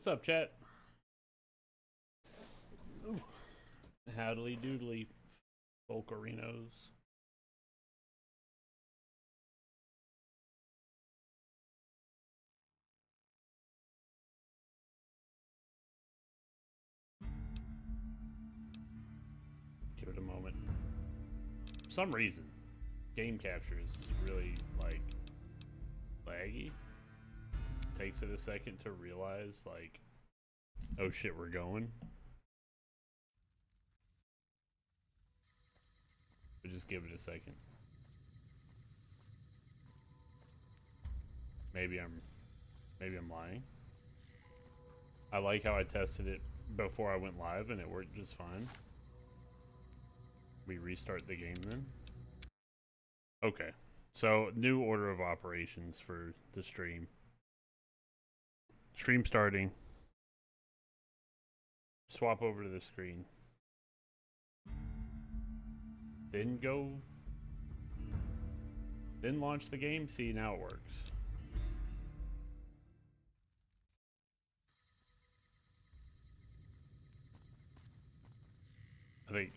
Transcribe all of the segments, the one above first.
What's up, chat? Ooh. Howdly doodly, Volcarinos. Give it a moment. For some reason, game capture is really, like, laggy. It takes it a second to realize, like, oh shit, we're going. But just give it a second. Maybe I'm lying. I like how I tested it before I went live and it worked just fine. We restart the game then. Okay. So, new order of operations for the stream. Stream starting. Swap over to the screen. Then launch the game. See, now it works. I think.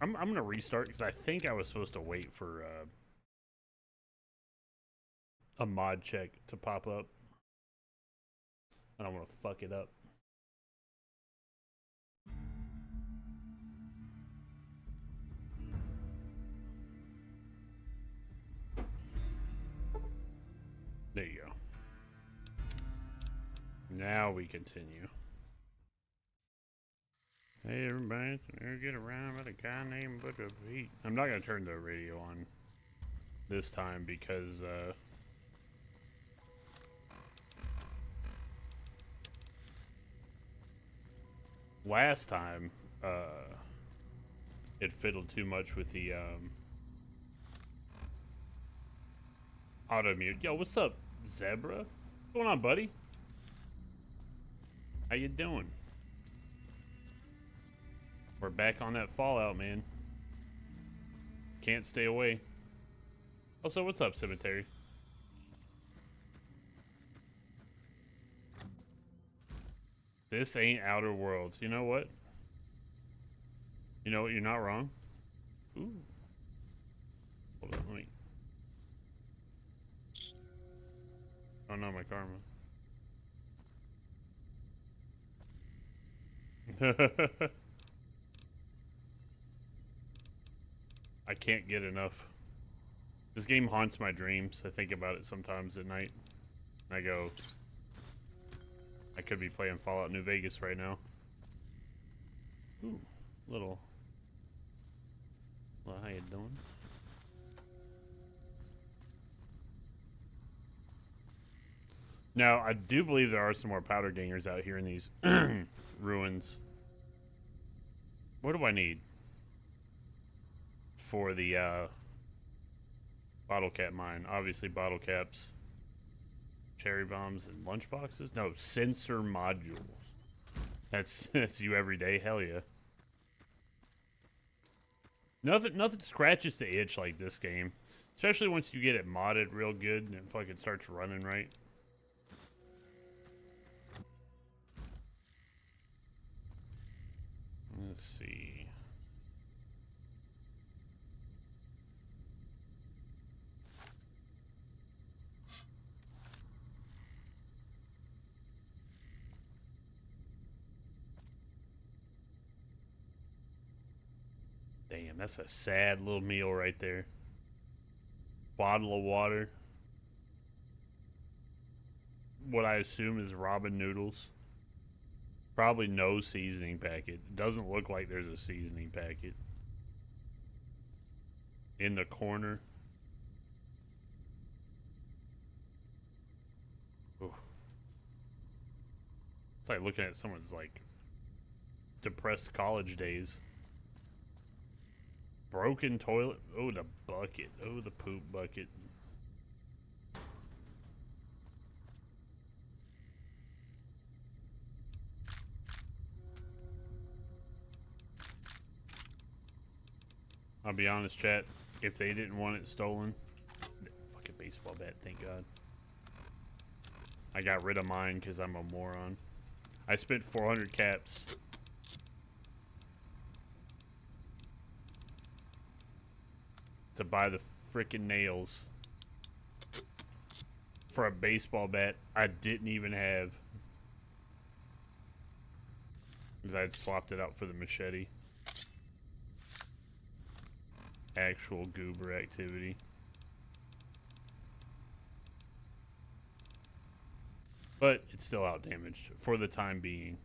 I'm gonna restart because I think I was supposed to wait for a mod check to pop up. I don't want to fuck it up. There you go. Now we continue. Hey everybody, so get around with a guy named Butcher Pete. I'm not gonna turn the radio on this time because last time it fiddled too much with the auto mute. Yo, what's up, Zebra? What's going on, buddy? How you doing? We're back on that Fallout, man. Can't stay away. Also, what's up, Cemetery? This ain't Outer Worlds. You know what? You know what? You're not wrong. Ooh. Hold on, let me. Oh no, my karma. I can't get enough. This game haunts my dreams. I think about it sometimes at night. I go, I could be playing Fallout New Vegas right now. Ooh, little. Well, how you doing? Now, I do believe there are some more powder gangers out here in these ruins. What do I need for the bottle cap mine? Obviously, bottle caps, cherry bombs, and lunch boxes. No, sensor modules. That's you every day. Hell yeah. Nothing scratches the itch like this game, especially once you get it modded real good and it fucking starts running right. Let's see. Damn, that's a sad little meal right there. Bottle of water. What I assume is ramen noodles. Probably no seasoning packet. It doesn't look like there's a seasoning packet. In the corner. Ooh. It's like looking at someone's like depressed college days. Broken toilet. Oh, the bucket. Oh, the poop bucket. I'll be honest, chat. If they didn't want it stolen, fucking baseball bat, thank God. I got rid of mine because I'm a moron. I spent 400 caps. To buy the freaking nails. For a baseball bat I didn't even have. Because I had swapped it out for the machete. Actual goober activity. But it's still out damaged for the time being.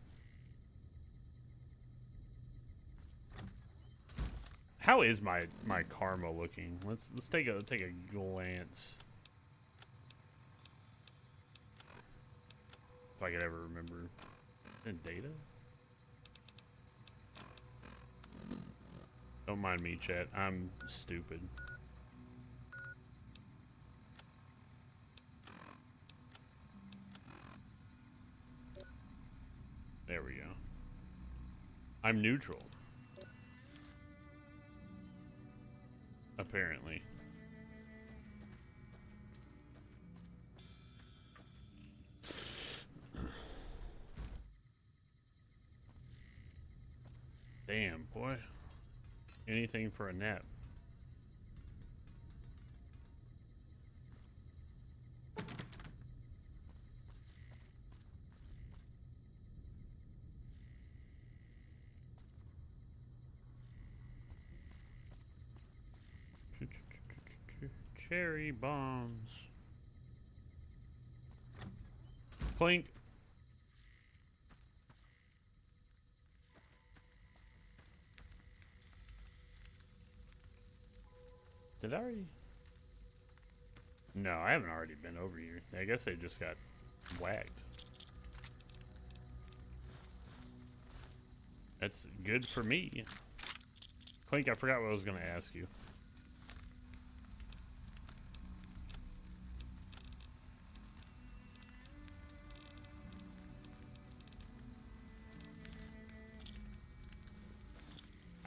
How is my karma looking? Let's take a glance. If I could ever remember. In data? Don't mind me, chat. I'm stupid. There we go. I'm neutral. Apparently. Damn, boy. Anything for a nap. Cherry bombs. Clink. Did I already? No, I haven't already been over here. I guess they just got whacked. That's good for me. Clink, I forgot what I was going to ask you.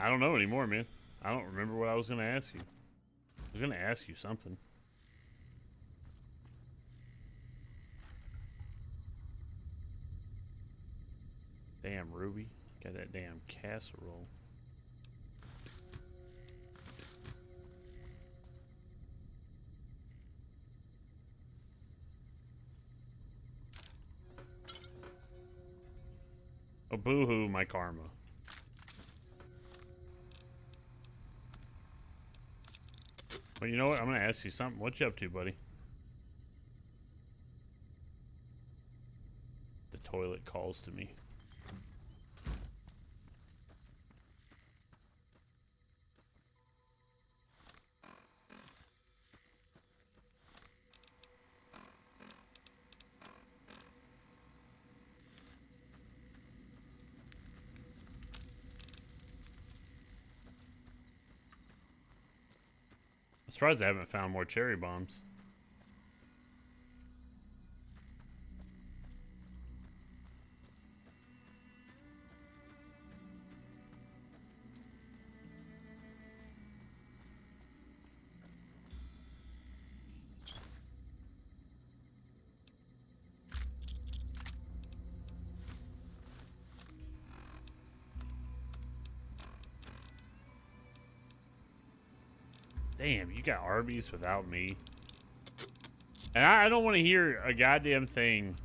I don't know anymore, man. I don't remember what I was going to ask you. I was going to ask you something. Damn, Ruby. Got that damn casserole. Oh, boo-hoo, my karma. Well, you know what? I'm going to ask you something. What you up to, buddy? The toilet calls to me. I'm surprised I haven't found more cherry bombs. Damn, you got Arby's without me. And I don't want to hear a goddamn thing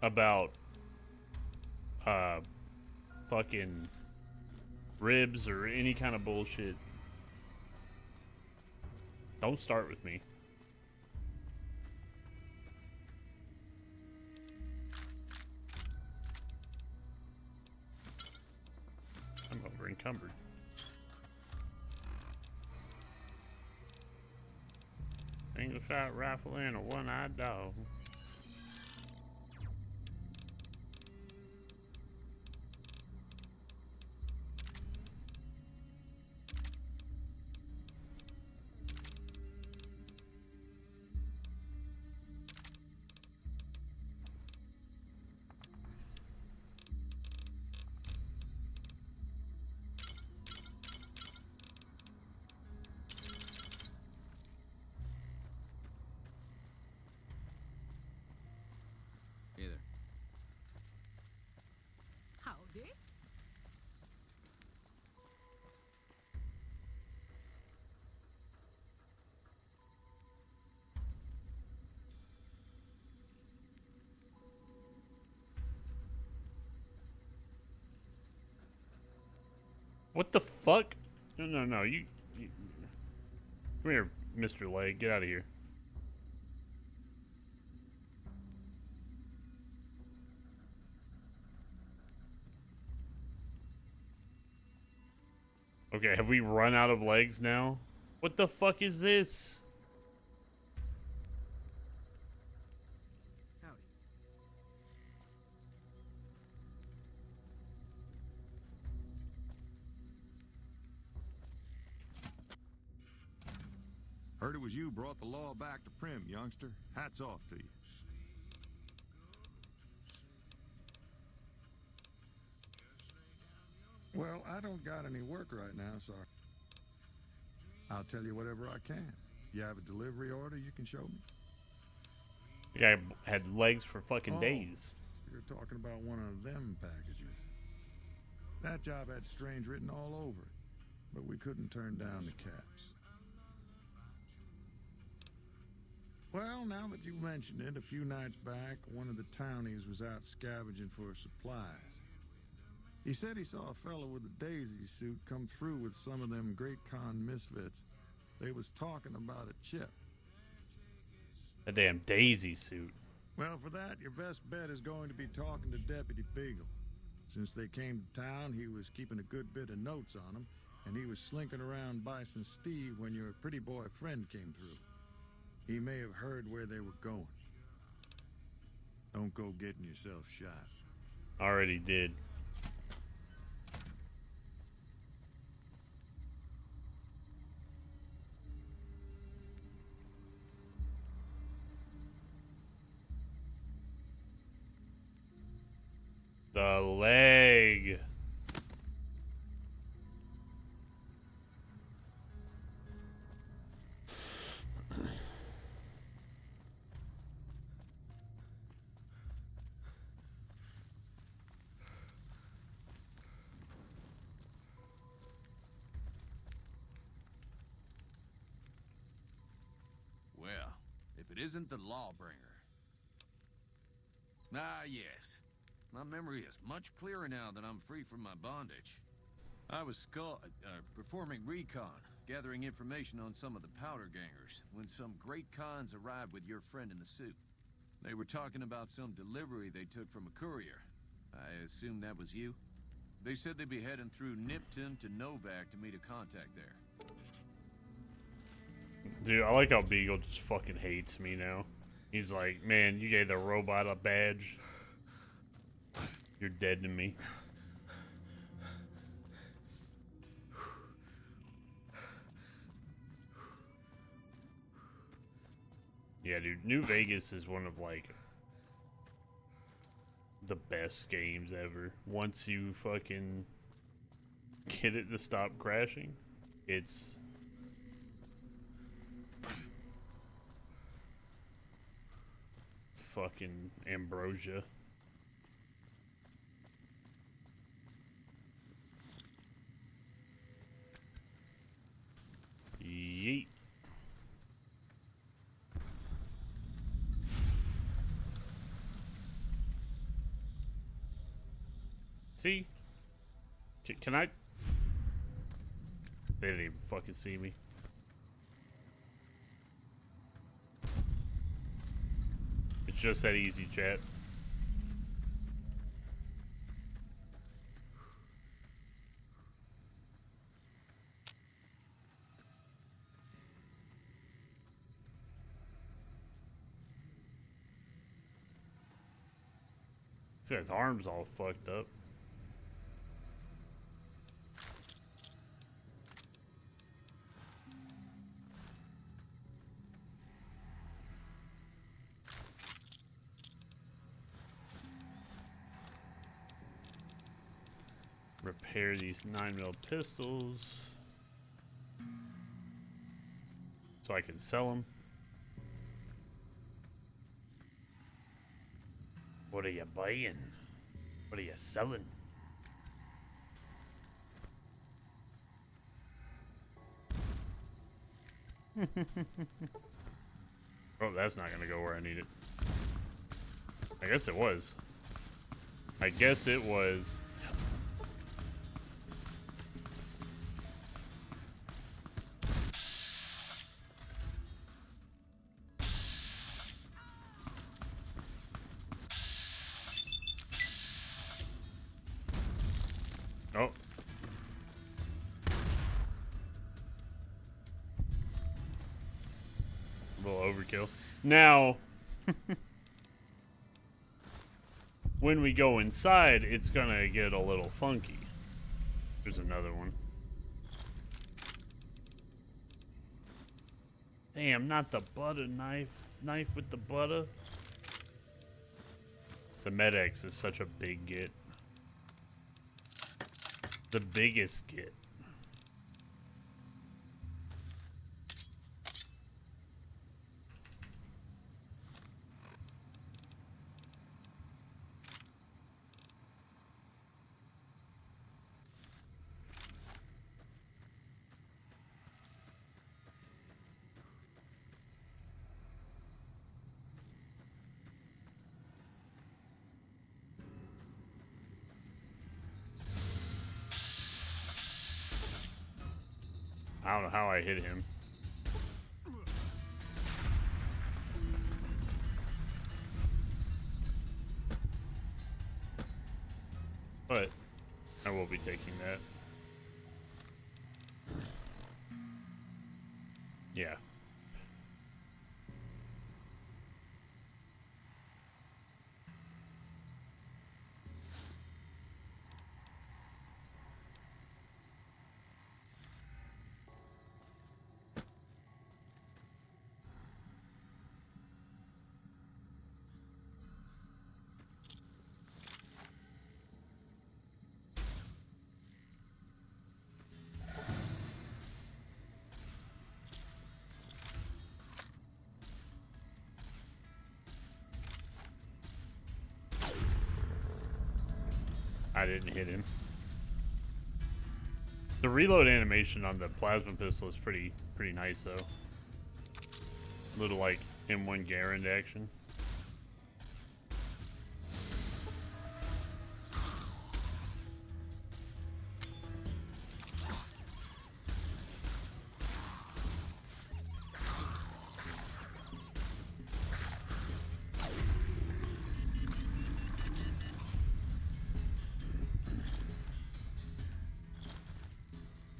about fucking ribs or any kind of bullshit. Don't start with me. I'm over encumbered. Single shot rifle and a one-eyed dog. What the fuck? No, no, no. You come here, Mr. Leg. Get out of here. Okay, have we run out of legs now? What the fuck is this? Howdy. Heard it was you brought the law back to Prim, youngster. Hats off to you. Well, I don't got any work right now, so I'll tell you whatever I can. You have a delivery order you can show me? The guy had legs for fucking Oh. days. So you're talking about one of them packages. That job had Strange written all over it, but we couldn't turn down the caps. Well, now that you mentioned it, a few nights back, one of the townies was out scavenging for supplies. He said he saw a fellow with a daisy suit come through with some of them Great Khan misfits. They was talking about a chip. A damn daisy suit. Well, for that, your best bet is going to be talking to Deputy Beagle. Since they came to town, he was keeping a good bit of notes on them, and he was slinking around Bison Steve when your pretty boy friend came through. He may have heard where they were going. Don't go getting yourself shot. Already did. The leg. Well, if it isn't the Lawbringer. Ah, yes. My memory is much clearer now that I'm free from my bondage. I was performing recon, gathering information on some of the powder gangers, when some Great Khans arrived with your friend in the suit. They were talking about some delivery they took from a courier. I assume that was you? They said they'd be heading through Nipton to Novak to meet a contact there. Dude, I like how Beagle just fucking hates me now. He's like, man, you gave the robot a badge. You're dead to me. Yeah, dude, New Vegas is one of, like, the best games ever. Once you fucking get it to stop crashing, it's... fucking ambrosia. Yeet. See? Can I? They didn't even fucking see me. It's just that easy, chat. See, his arm's all fucked up. Repair these 9mm pistols so I can sell them. What are you buying? What are you selling? Oh, that's not gonna go where I need it. I guess it was. I guess it was. kill. Now, when we go inside, it's gonna get a little funky. There's another one. Damn, not the butter knife. Knife with the butter. The Med-X is such a big get. The biggest get. I don't know how I hit him. But I will be taking that. Yeah. I didn't hit him. The reload animation on the plasma pistol is pretty nice though. Little like M1 Garand action.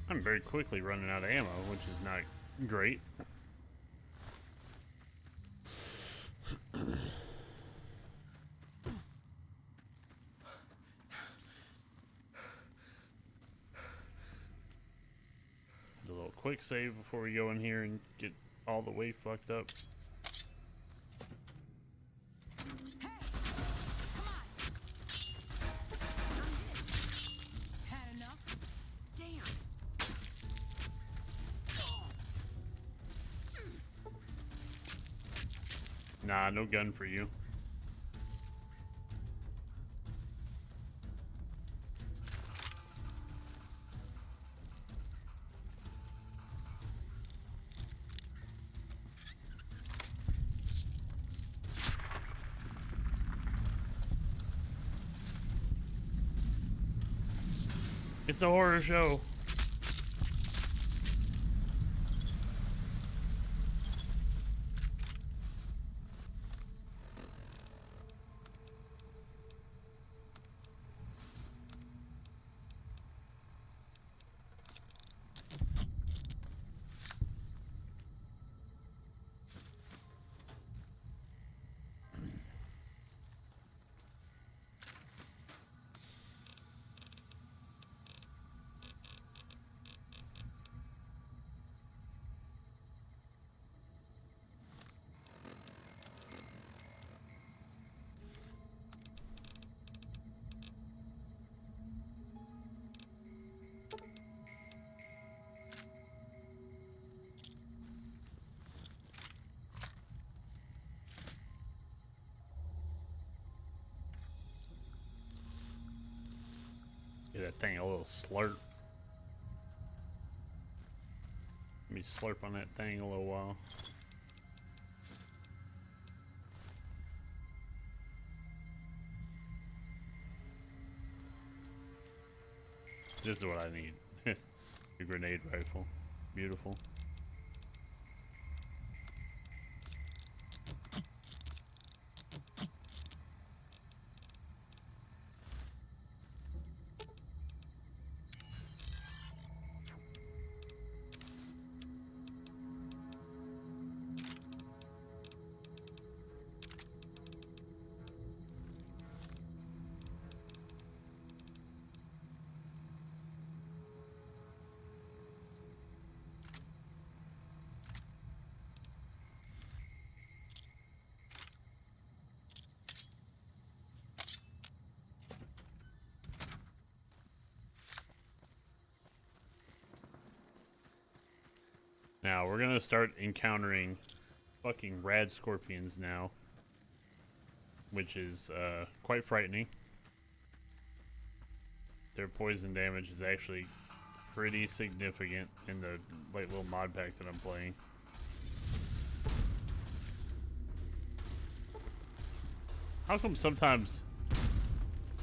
I'm very quickly running out of ammo, which is not great. A little quick save before we go in here and get all the way fucked up. Hey, come on. Had enough? Damn. Nah, no gun for you. It's a horror show. Get that thing a little slurp. Let me slurp on that thing a little while. This is what I need. The grenade rifle. Beautiful. Now, we're gonna start encountering fucking rad scorpions now. Which is, quite frightening. Their poison damage is actually pretty significant in the, like, little mod pack that I'm playing. How come sometimes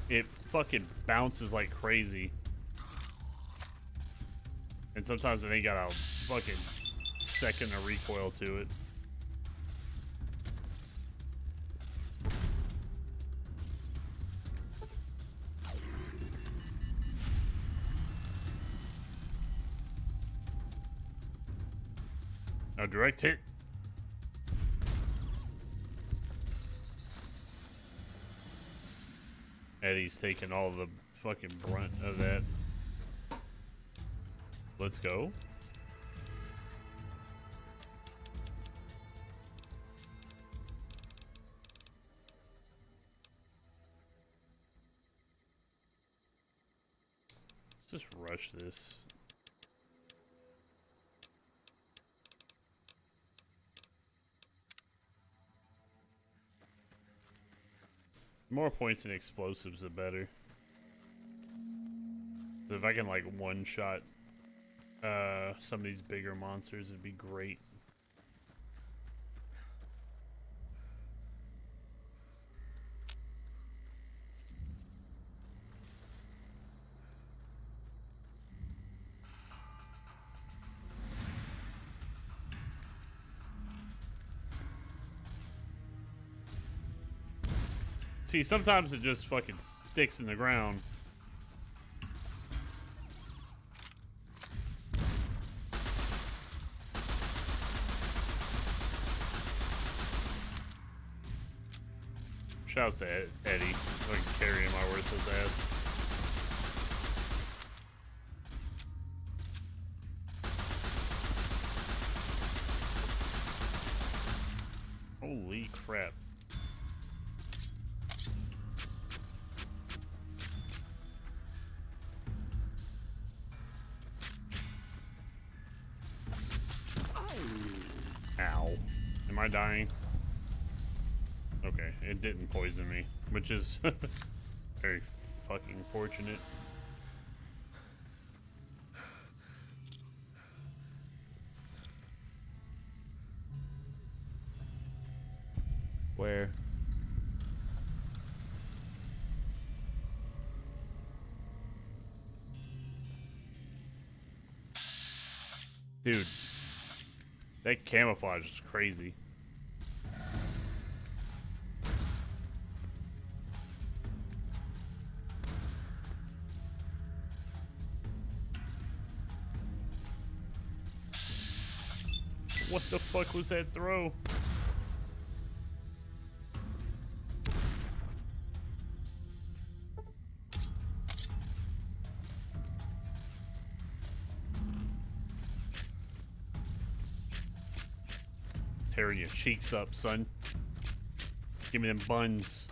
it fucking bounces like crazy? And sometimes it ain't got a fucking second of recoil to it. A direct hit. Eddie's taking all the fucking brunt of that. Let's go. Let's just rush this. More points and explosives, the better. So if I can like one-shot some of these bigger monsters, it'd be great. See, sometimes it just fucking sticks in the ground. Shouts to Eddie. Fucking carrying my worthless ass. Holy crap. Ow. Am I dying? Okay, it didn't poison me, which is very fucking fortunate. Where? Dude, that camouflage is crazy. What the fuck was that throw? Tearing your cheeks up, son. Give me them buns.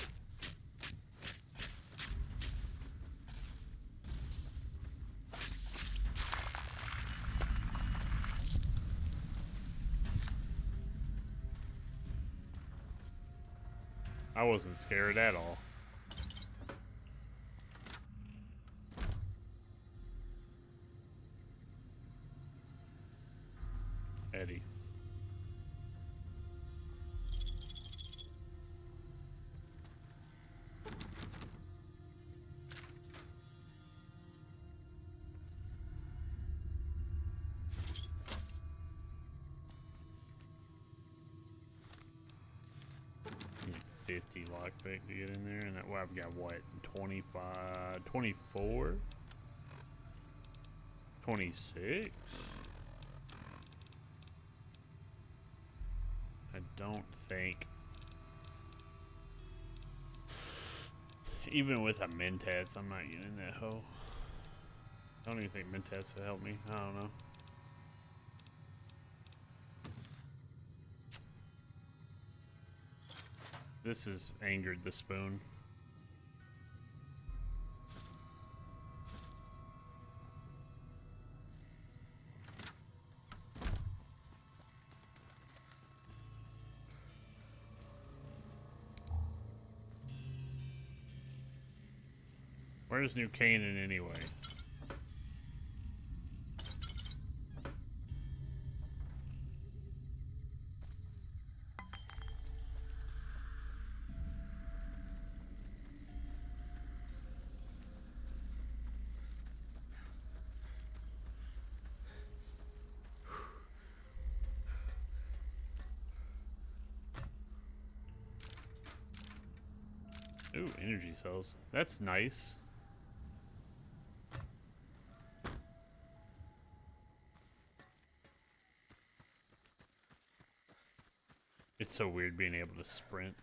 I wasn't scared at all. Eddie. Need 50 lockpick to get in there, and that, well, I've got what, 25, 24, 26. I don't think, even with a Mentats, I'm not getting that hoe. I don't even think Mentats will help me. I don't know. This has angered the spoon. Where's New Canaan anyway? Ooh, energy cells. That's nice. It's so weird being able to sprint.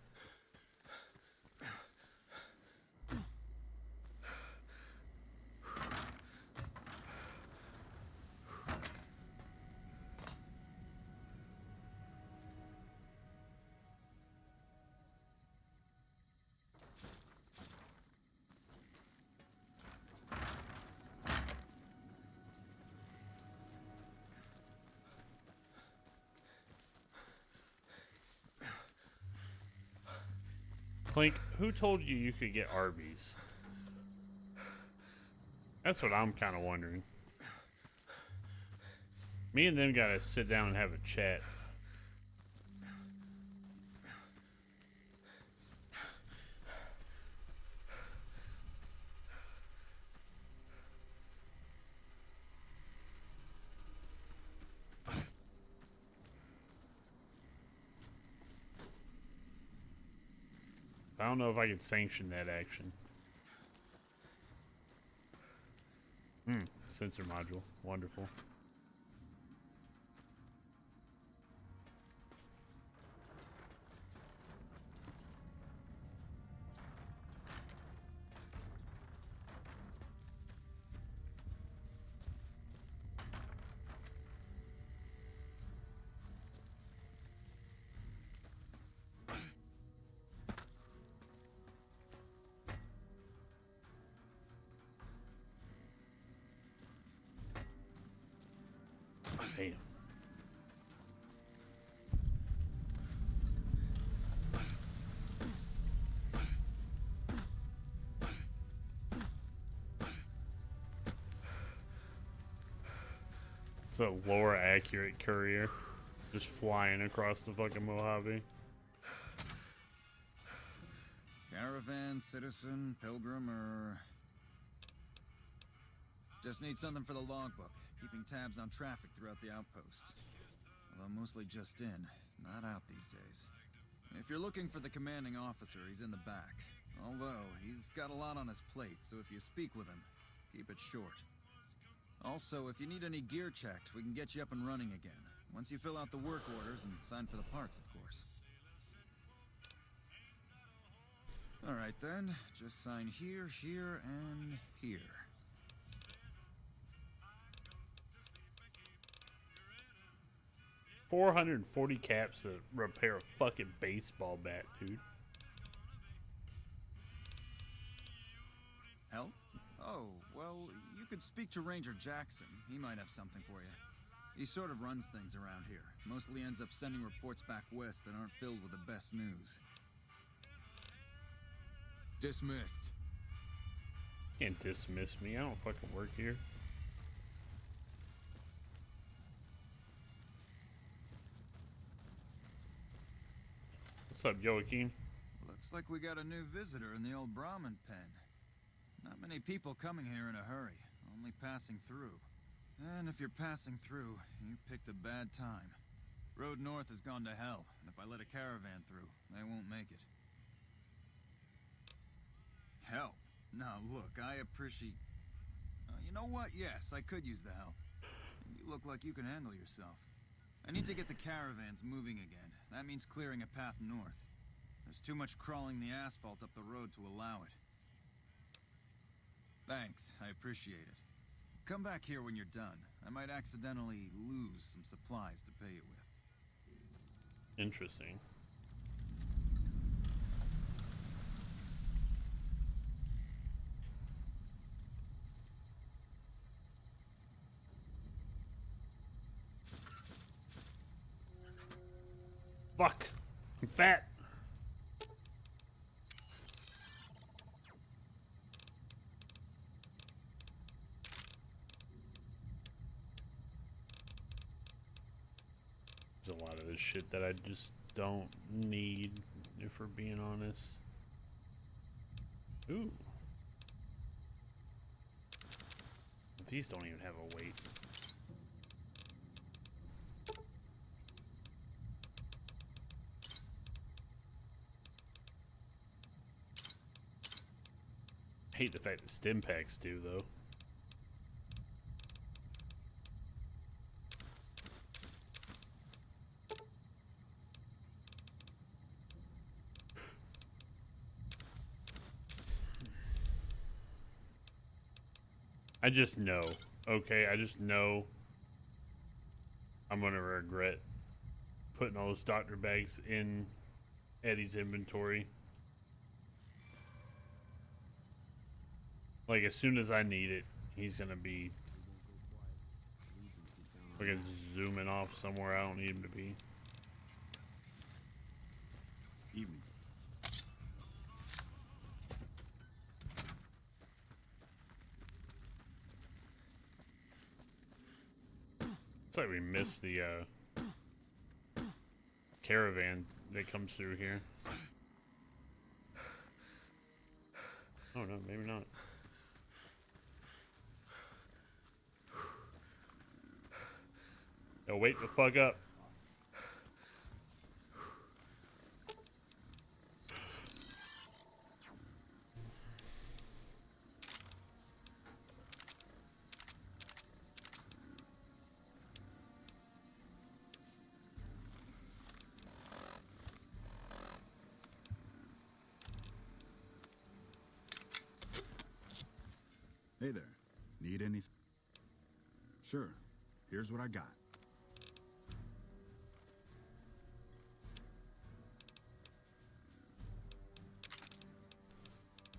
Clink, who told you you could get Arby's? That's what I'm kind of wondering. Me and them gotta sit down and have a chat. I don't know if I could sanction that action. Sensor module. Wonderful. Damn. It's a lower accurate courier just flying across the fucking Mojave. Caravan, citizen, pilgrim, or... Just need something for the logbook. Keeping tabs on traffic throughout the outpost. Although mostly just in, not out these days. If you're looking for the commanding officer, he's in the back. Although, he's got a lot on his plate, so if you speak with him, keep it short. Also, if you need any gear checked, we can get you up and running again. Once you fill out the work orders and sign for the parts, of course. Alright then, just sign here, here, and here. 440 caps to repair a fucking baseball bat, dude. Help? Oh, well, you could speak to Ranger Jackson. He might have something for you. He sort of runs things around here. Mostly ends up sending reports back west that aren't filled with the best news. Dismissed. Can't dismiss me. I don't fucking work here. What's up, Joaquin? Looks like we got a new visitor in the old Brahmin pen. Not many people coming here in a hurry, only passing through. And if you're passing through, you picked a bad time. Road north has gone to hell, and if I let a caravan through, they won't make it. Help? Now look, I appreciate... you know what? Yes, I could use the help. You look like you can handle yourself. I need to get the caravans moving again. That means clearing a path north. There's too much crawling the asphalt up the road to allow it. Thanks, I appreciate it. Come back here when you're done. I might accidentally lose some supplies to pay you with. Interesting. Fuck. I'm fat. of shit that I just don't need, if we're being honest. Ooh. These don't even have a weight. I hate the fact that stim packs do, though. I just know, okay? I just know I'm gonna regret putting all those doctor bags in Eddie's inventory. Like, as soon as I need it, he's gonna be fucking zooming off somewhere I don't need him to be. Evening. It's like we missed the caravan that comes through here. Oh no, maybe not. Yo, wait the fuck up. Hey there. Need anything? Sure. Here's what I got.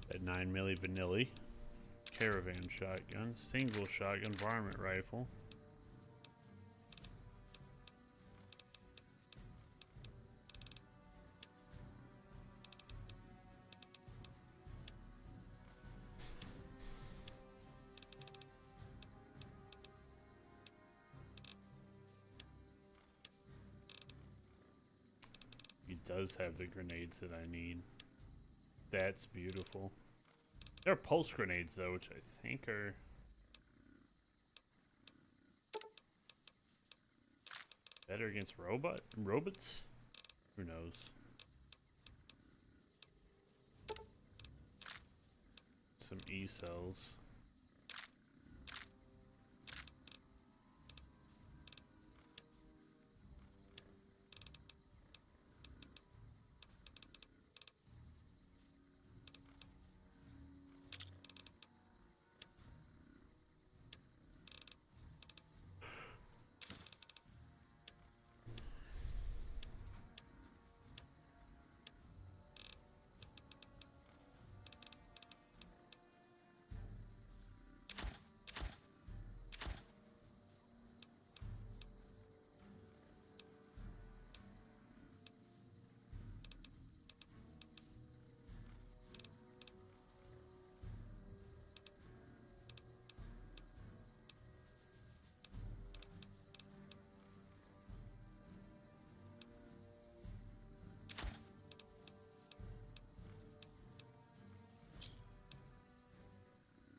That 9mm vanilla caravan shotgun, single shotgun varmint rifle. He does have the grenades that I need. That's beautiful. There are pulse grenades though, which I think are better against robots? Who knows? Some E-cells.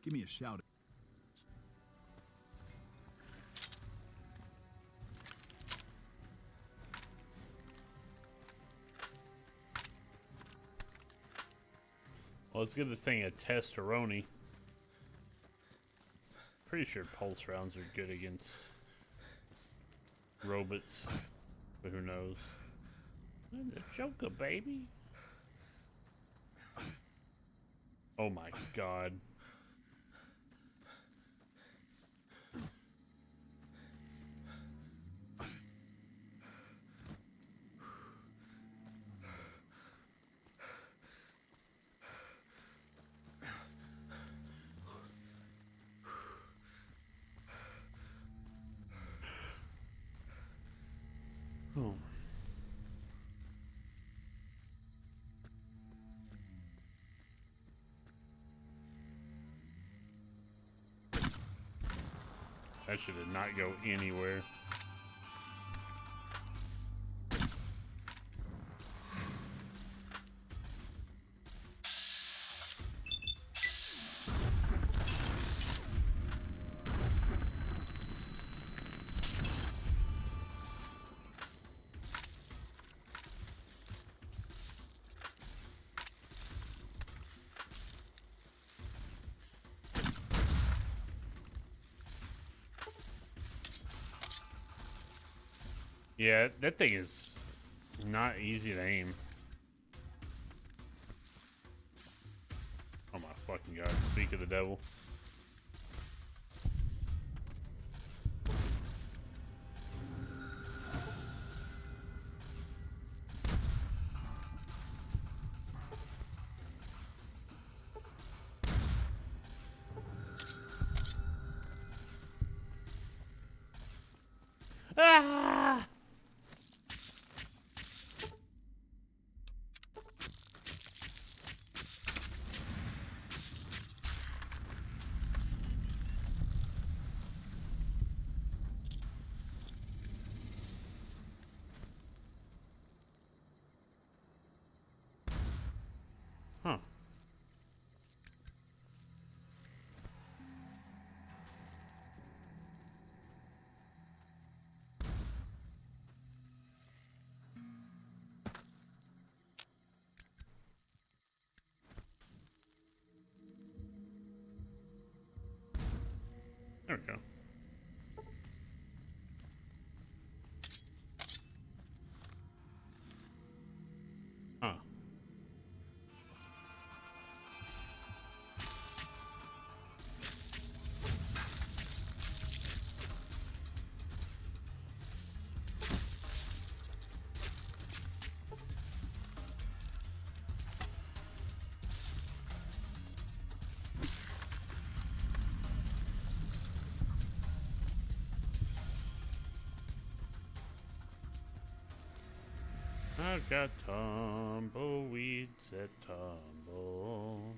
Give me a shout. Well, let's give this thing a testeroni. Pretty sure pulse rounds are good against robots, but who knows? I'm the Joker, baby. Oh my god. Oh. That should not go anywhere. Yeah, that thing is not easy to aim. Oh my fucking god, speak of the devil. Ah! Huh. There we go. Huh. I've got tumbleweeds that tumble.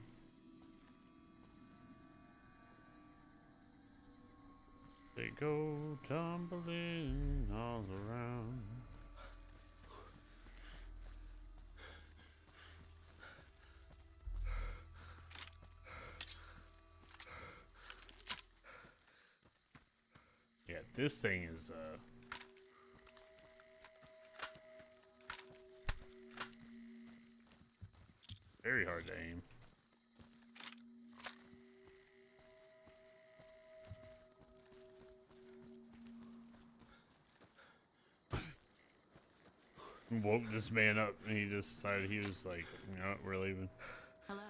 They go tumbling all around. Yeah, this thing is very hard to aim. Woke this man up and he just decided he was like, you know, we're leaving. Hello.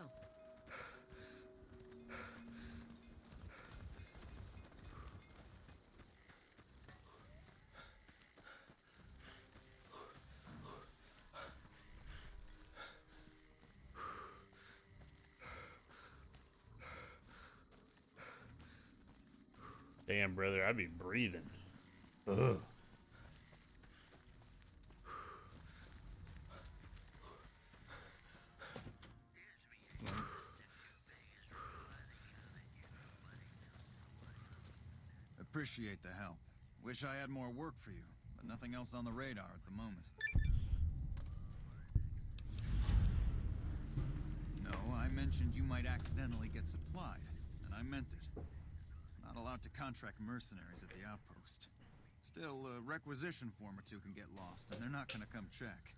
Damn, brother, I'd be breathing. Ugh. Appreciate the help. Wish I had more work for you, but nothing else on the radar at the moment. No, I mentioned you might accidentally get supplied, and I meant it. Not allowed to contract mercenaries at the outpost. Still, a requisition form or two can get lost, and they're not gonna come check.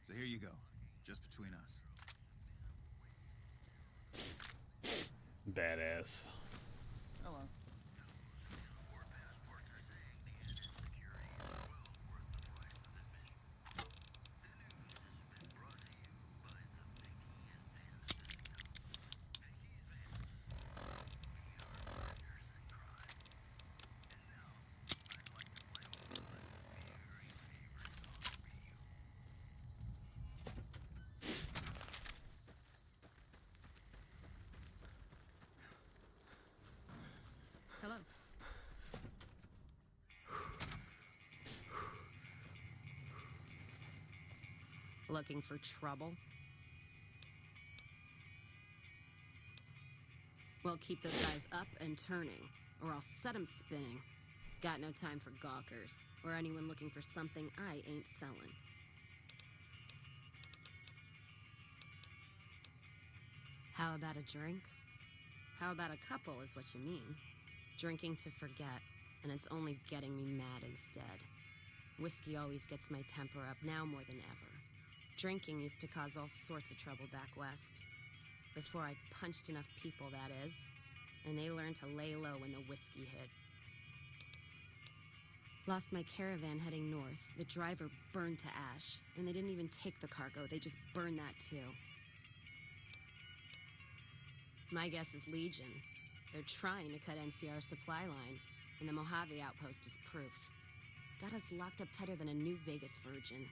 So here you go, just between us. Badass. Hello. Hello. Looking for trouble? Well, keep those guys up and turning, or I'll set them spinning. Got no time for gawkers, or anyone looking for something I ain't selling. How about a drink? How about a couple is what you mean. Drinking to forget, and it's only getting me mad instead. Whiskey always gets my temper up, now more than ever. Drinking used to cause all sorts of trouble back west. Before I punched enough people, that is. And they learned to lay low when the whiskey hit. Lost my caravan heading north. The driver burned to ash. And they didn't even take the cargo, they just burned that too. My guess is Legion. They're trying to cut NCR's supply line, and the Mojave outpost is proof. Got us locked up tighter than a New Vegas virgin.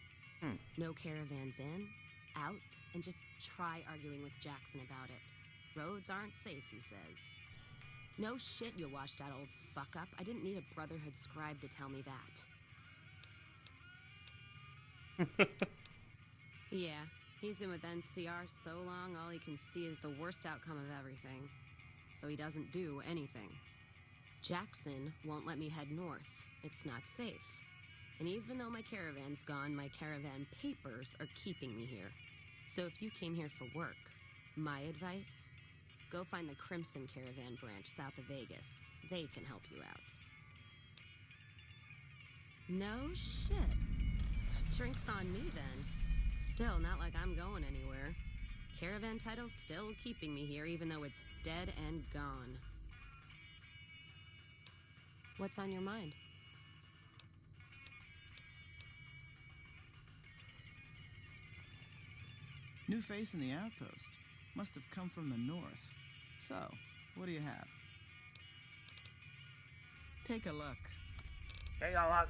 No caravans in, out, and just try arguing with Jackson about it. Roads aren't safe, he says. No shit, you washed out old fuck-up. I didn't need a Brotherhood scribe to tell me that. Yeah, he's been with NCR so long, all he can see is the worst outcome of everything. So he doesn't do anything. Jackson won't let me head north. It's not safe. And even though my caravan's gone, my caravan papers are keeping me here. So if you came here for work, my advice, go find the Crimson Caravan branch south of Vegas. They can help you out. No shit. Drinks on me then. Still, not like I'm going anywhere. Caravan title's still keeping me here, even though it's dead and gone. What's on your mind? New face in the outpost. Must have come from the north. So, what do you have? Take a look. Take a look.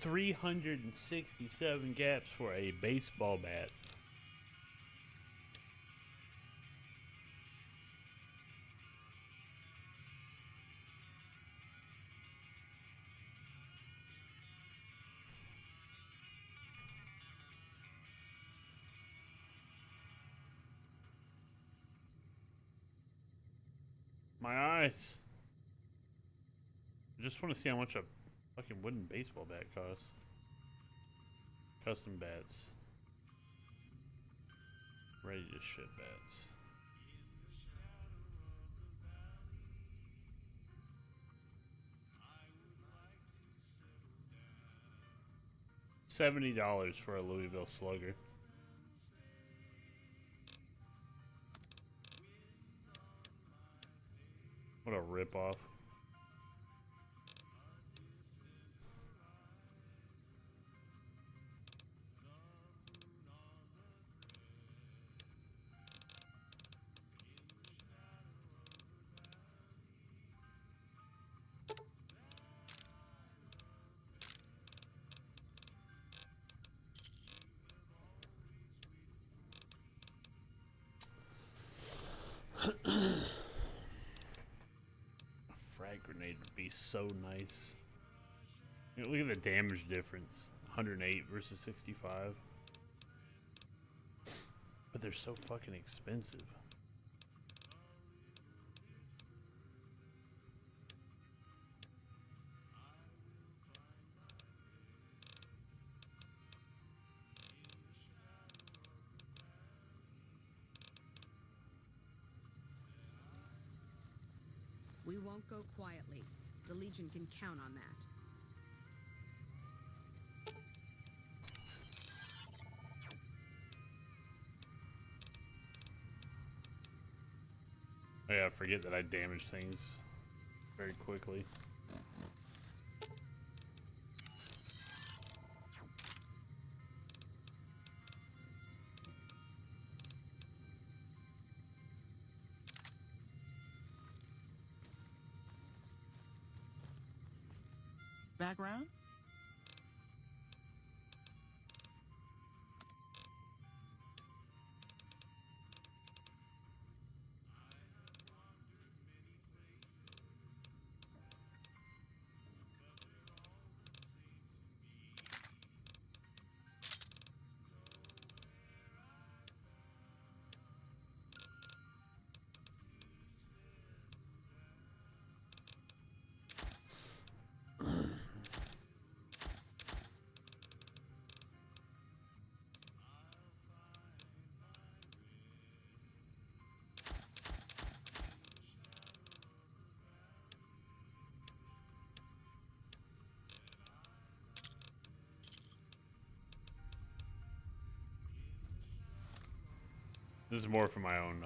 367 gaps for a baseball bat. My eyes. I just want to see how much a fucking wooden baseball bat costs. Custom bats. Ready to ship bats. $70 for a Louisville Slugger. What a ripoff. Grenade would be so nice. You know, look at the damage difference. 108 versus 65. But they're so fucking expensive. We won't go quietly. The Legion can count on that. Oh yeah, I forget that I damage things very quickly. Background? This is more for my own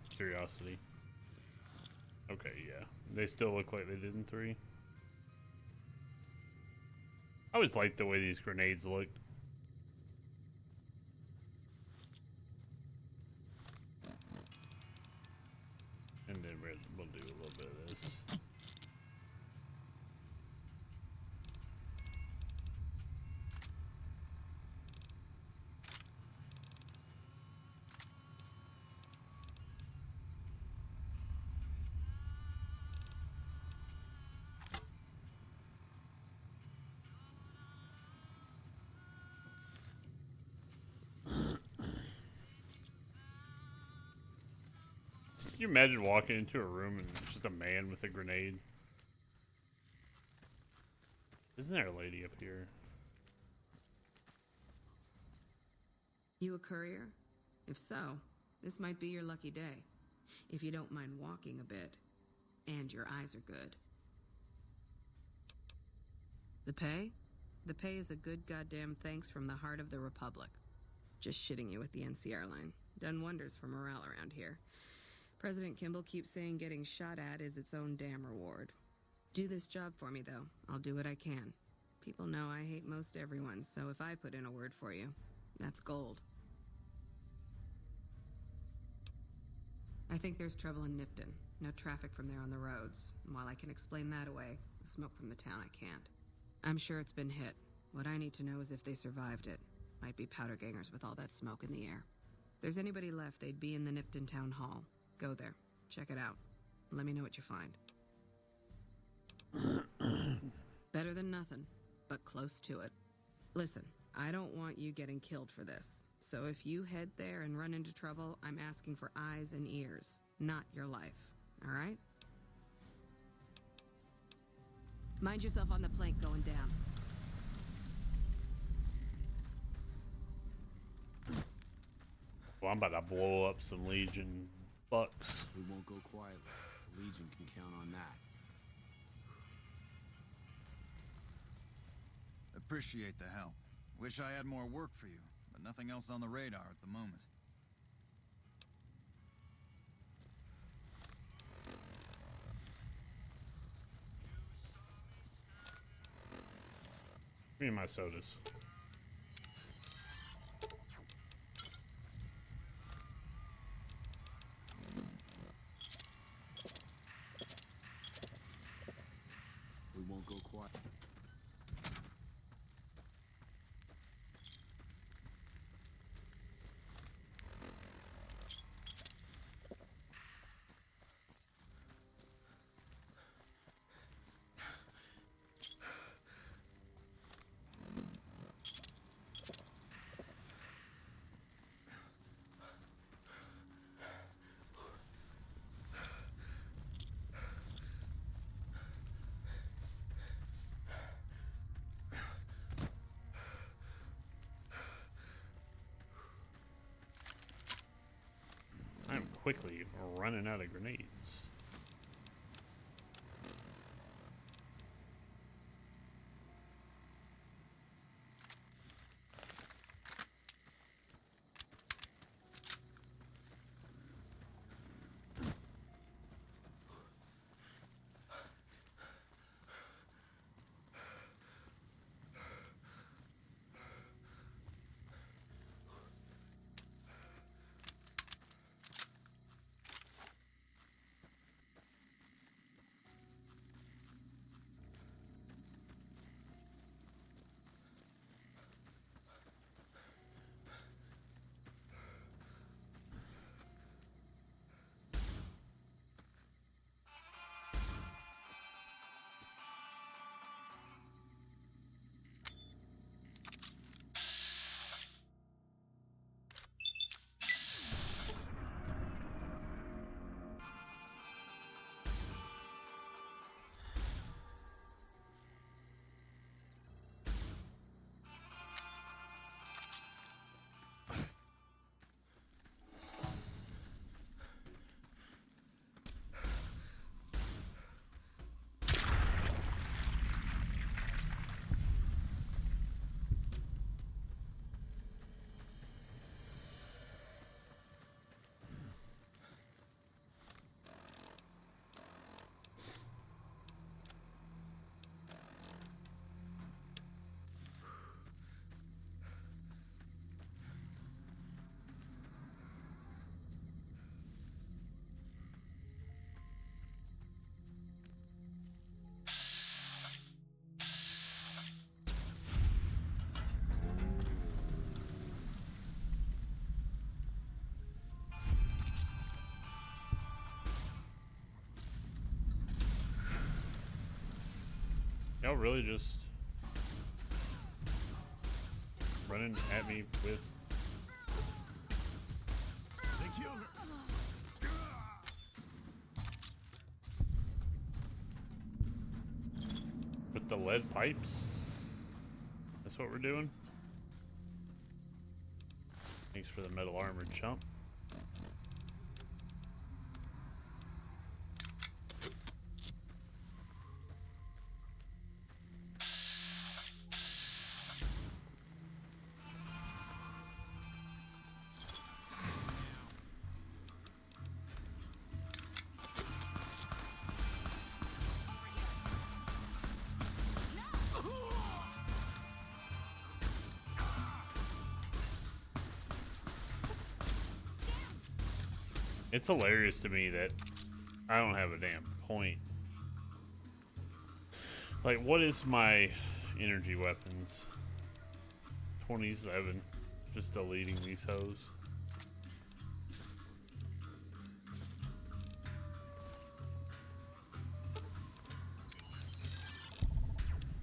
curiosity. Okay, yeah. They still look like they did in 3. I always liked the way these grenades looked. And then we'll do a little bit of this. Can you imagine walking into a room and it's just a man with a grenade? Isn't there a lady up here? You a courier? If so, this might be your lucky day. If you don't mind walking a bit. And your eyes are good. The pay? The pay is a good goddamn thanks from the heart of the Republic. Just shitting you with the NCR line. Done wonders for morale around here. President Kimball keeps saying getting shot at is its own damn reward. Do this job for me, though. I'll do what I can. People know I hate most everyone, so if I put in a word for you, that's gold. I think there's trouble in Nipton. No traffic from there on the roads. And while I can explain that away, the smoke from the town I can't. I'm sure it's been hit. What I need to know is if they survived it. Might be powder gangers with all that smoke in the air. If there's anybody left, they'd be in the Nipton Town Hall. Go there. Check it out. Let me know what you find. Better than nothing, but close to it. Listen, I don't want you getting killed for this. So if you head there and run into trouble, I'm asking for eyes and ears, not your life. All right? Mind yourself on the plank going down. Well, I'm about to blow up some Legion bucks. We won't go quietly. The Legion can count on that. Appreciate the help. Wish I had more work for you, but nothing else on the radar at the moment. Give me my sodas. We won't go quiet. I'm quickly running out of grenades. Y'all really just running at me with... They killed her. With the lead pipes? That's what we're doing? Thanks for the metal armored chump. It's hilarious to me that I don't have a damn point. Like, what is my energy weapons? 27. Just deleting these hoes.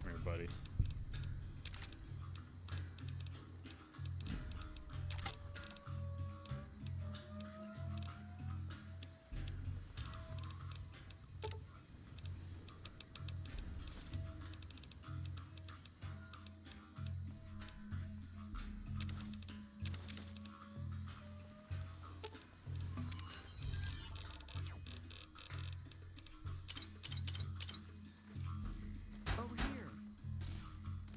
Come here, buddy. Over here.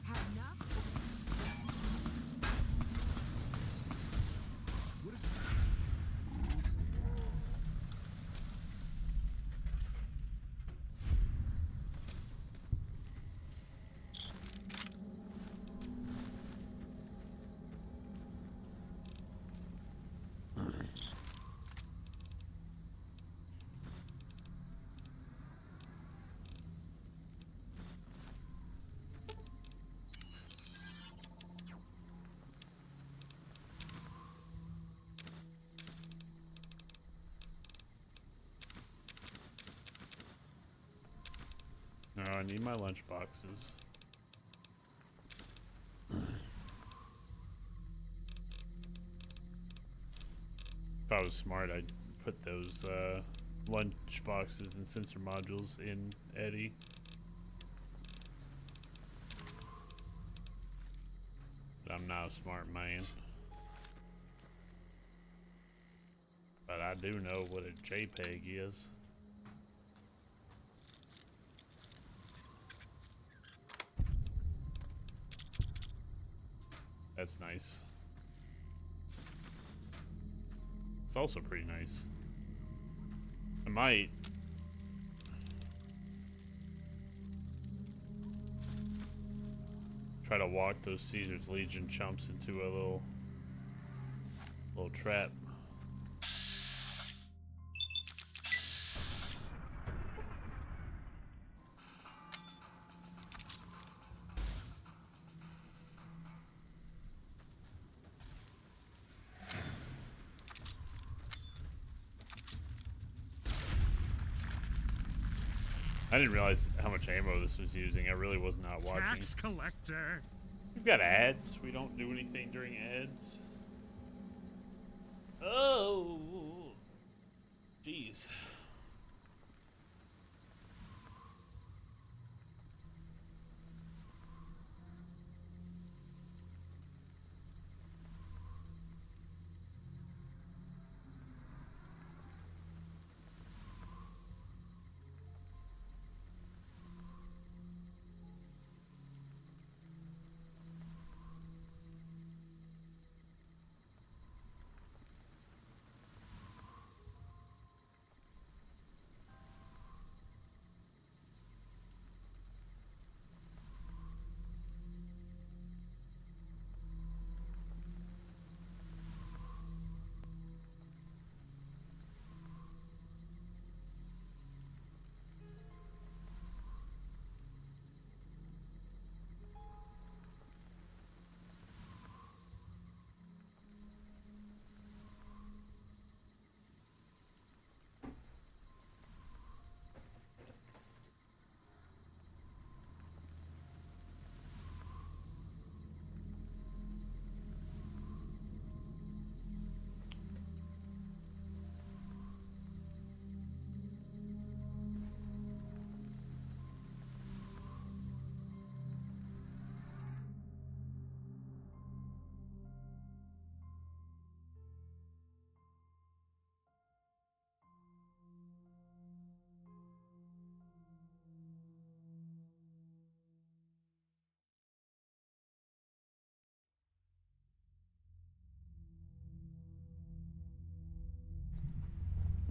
Had enough? No, I need my lunch boxes. If I was smart, I'd put those lunch boxes and sensor modules in Eddie. But I'm not a smart man. But I do know what a JPEG is. That's nice. It's also pretty nice. I might try to walk those Caesar's Legion chumps into a little trap. I didn't realize how much ammo this was using. I really was not watching. Tax collector. We've got ads. We don't do anything during ads. Oh, jeez.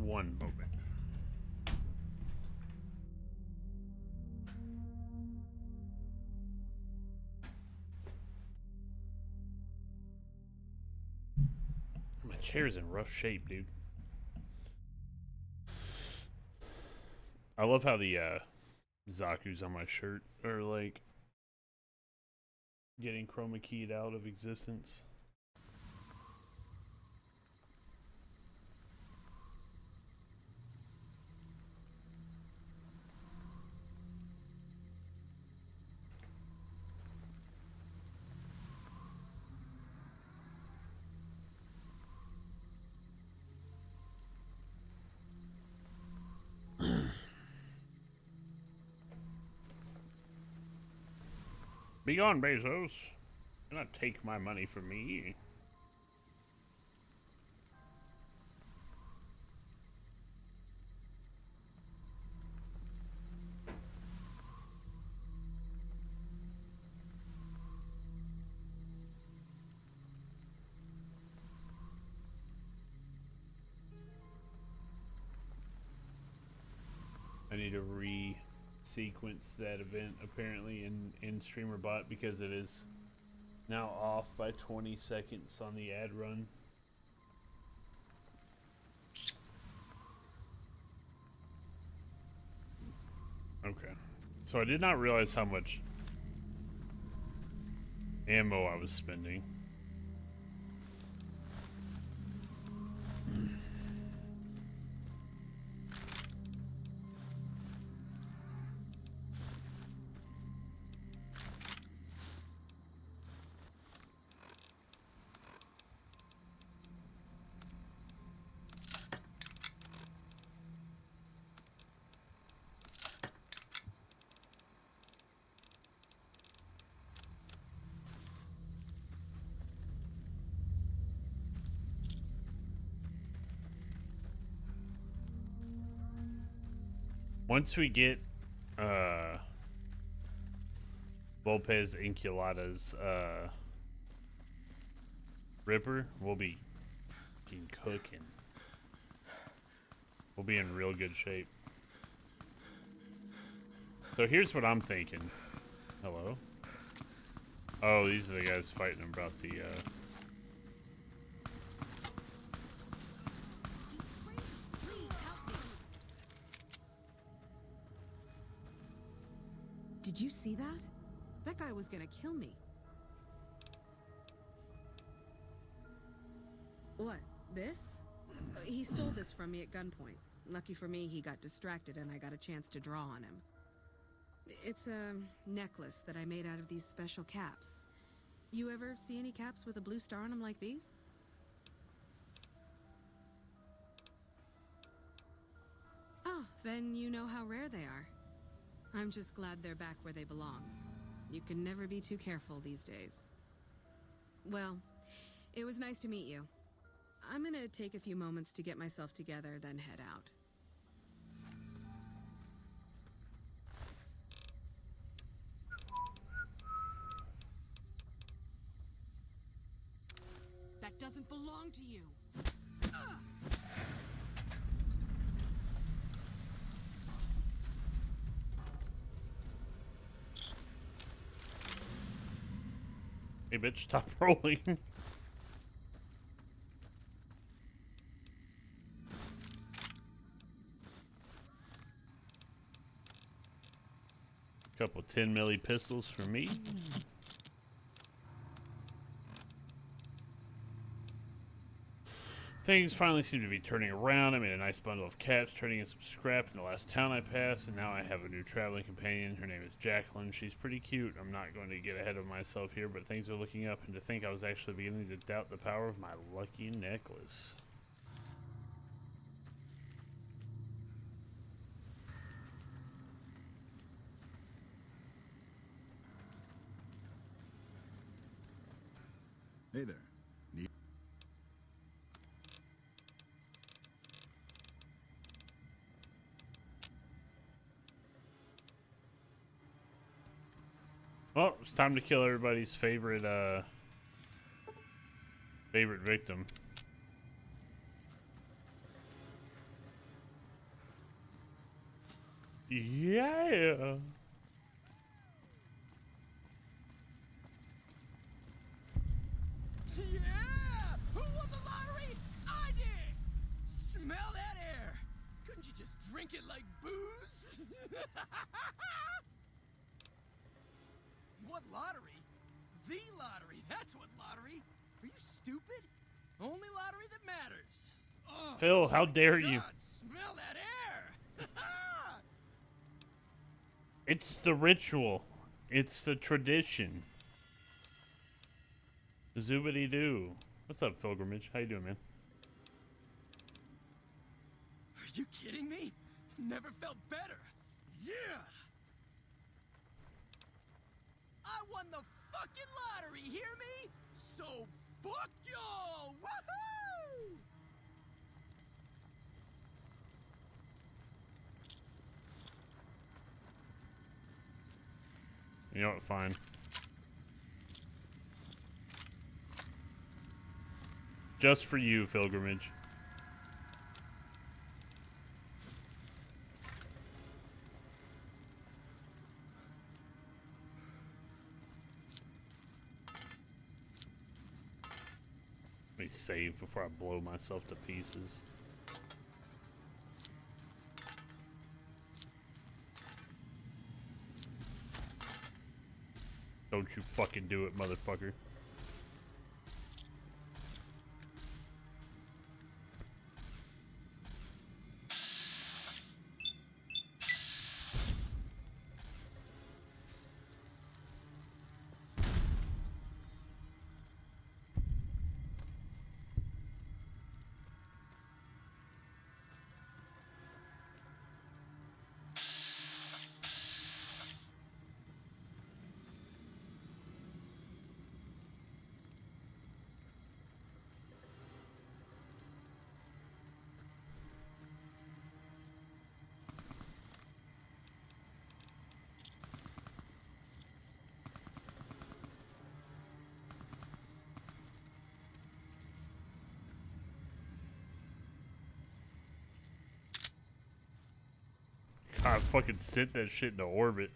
one moment. My chair's in rough shape, dude. I love how the Zaku's on my shirt are like getting chroma keyed out of existence. Be gone, Bezos. Do not take my money from me. I need to sequence that event apparently in StreamerBot because it is now off by 20 seconds on the ad run. Okay. So I did not realize how much ammo I was spending. Once we get Lopez Inculata's Ripper, we'll be cooking. We'll be in real good shape. So here's what I'm thinking. Hello? Oh, these are the guys fighting about the Did you see that? That guy was gonna kill me. What? This? He stole this from me at gunpoint. Lucky for me, he got distracted and I got a chance to draw on him. It's a necklace that I made out of these special caps. You ever see any caps with a blue star on them like these? Oh, then you know how rare they are. I'm just glad they're back where they belong. You can never be too careful these days. Well, it was nice to meet you. I'm gonna take a few moments to get myself together, then head out. That doesn't belong to you. Hey bitch, stop rolling. Couple 10 milli pistols for me. Things finally seem to be turning around. I made a nice bundle of caps, turning in some scrap in the last town I passed, and now I have a new traveling companion. Her name is Jacqueline. She's pretty cute. I'm not going to get ahead of myself here, but things are looking up, and to think I was actually beginning to doubt the power of my lucky necklace. Hey there. Well, it's time to kill everybody's favorite victim. Yeah. Yeah! Who won the lottery? I did! Smell that air! Couldn't you just drink it like booze? What lottery? The lottery! That's what lottery! Are you stupid? Only lottery that matters! Oh, Phil, how dare God, you? smell that air! It's the ritual. It's the tradition. Zoobity doo. What's up, Pilgrimage? How you doing, man? Are you kidding me? Never felt better. Yeah! I won the fucking lottery, hear me? So fuck y'all! Woohoo! You know what? Fine. Just for you, Pilgrimage. Let me save before I blow myself to pieces. Don't you fucking do it, motherfucker. God, fucking sent that shit into orbit.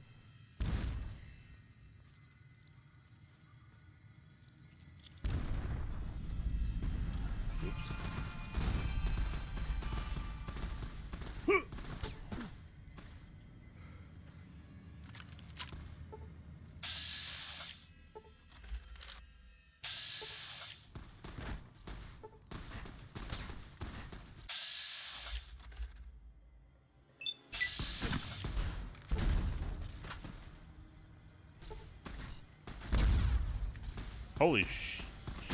Oops. Holy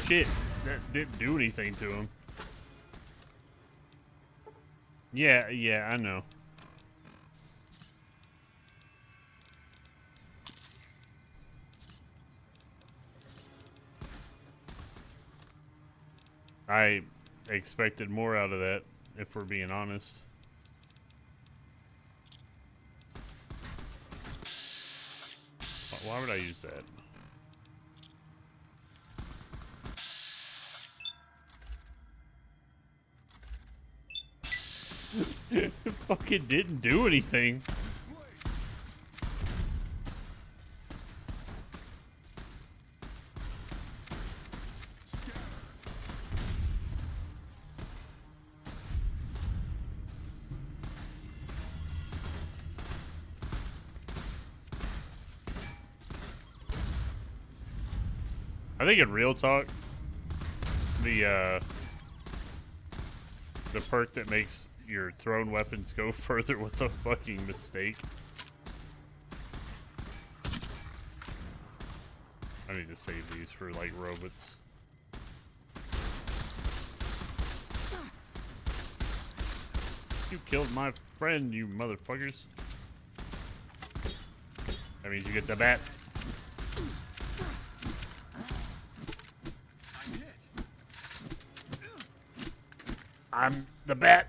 shit, that didn't do anything to him. Yeah, I know. I expected more out of that, if we're being honest. Why would I use that? It fucking didn't do anything. I think in real talk, the perk that makes your thrown weapons go further was a fucking mistake. I need to save these for like robots. You killed my friend, you motherfuckers. That means you get the bat. I'm the bat.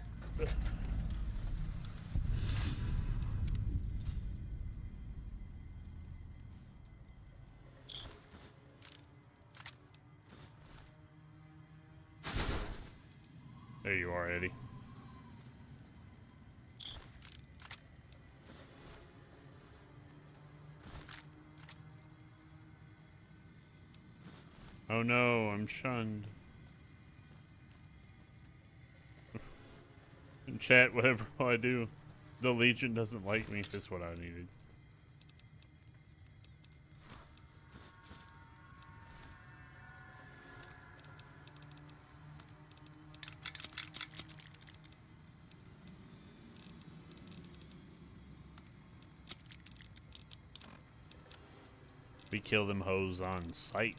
There you are, Eddie. Oh no, I'm shunned. In chat, whatever I do, the Legion doesn't like me. That's what I needed. We kill them hoes on sight.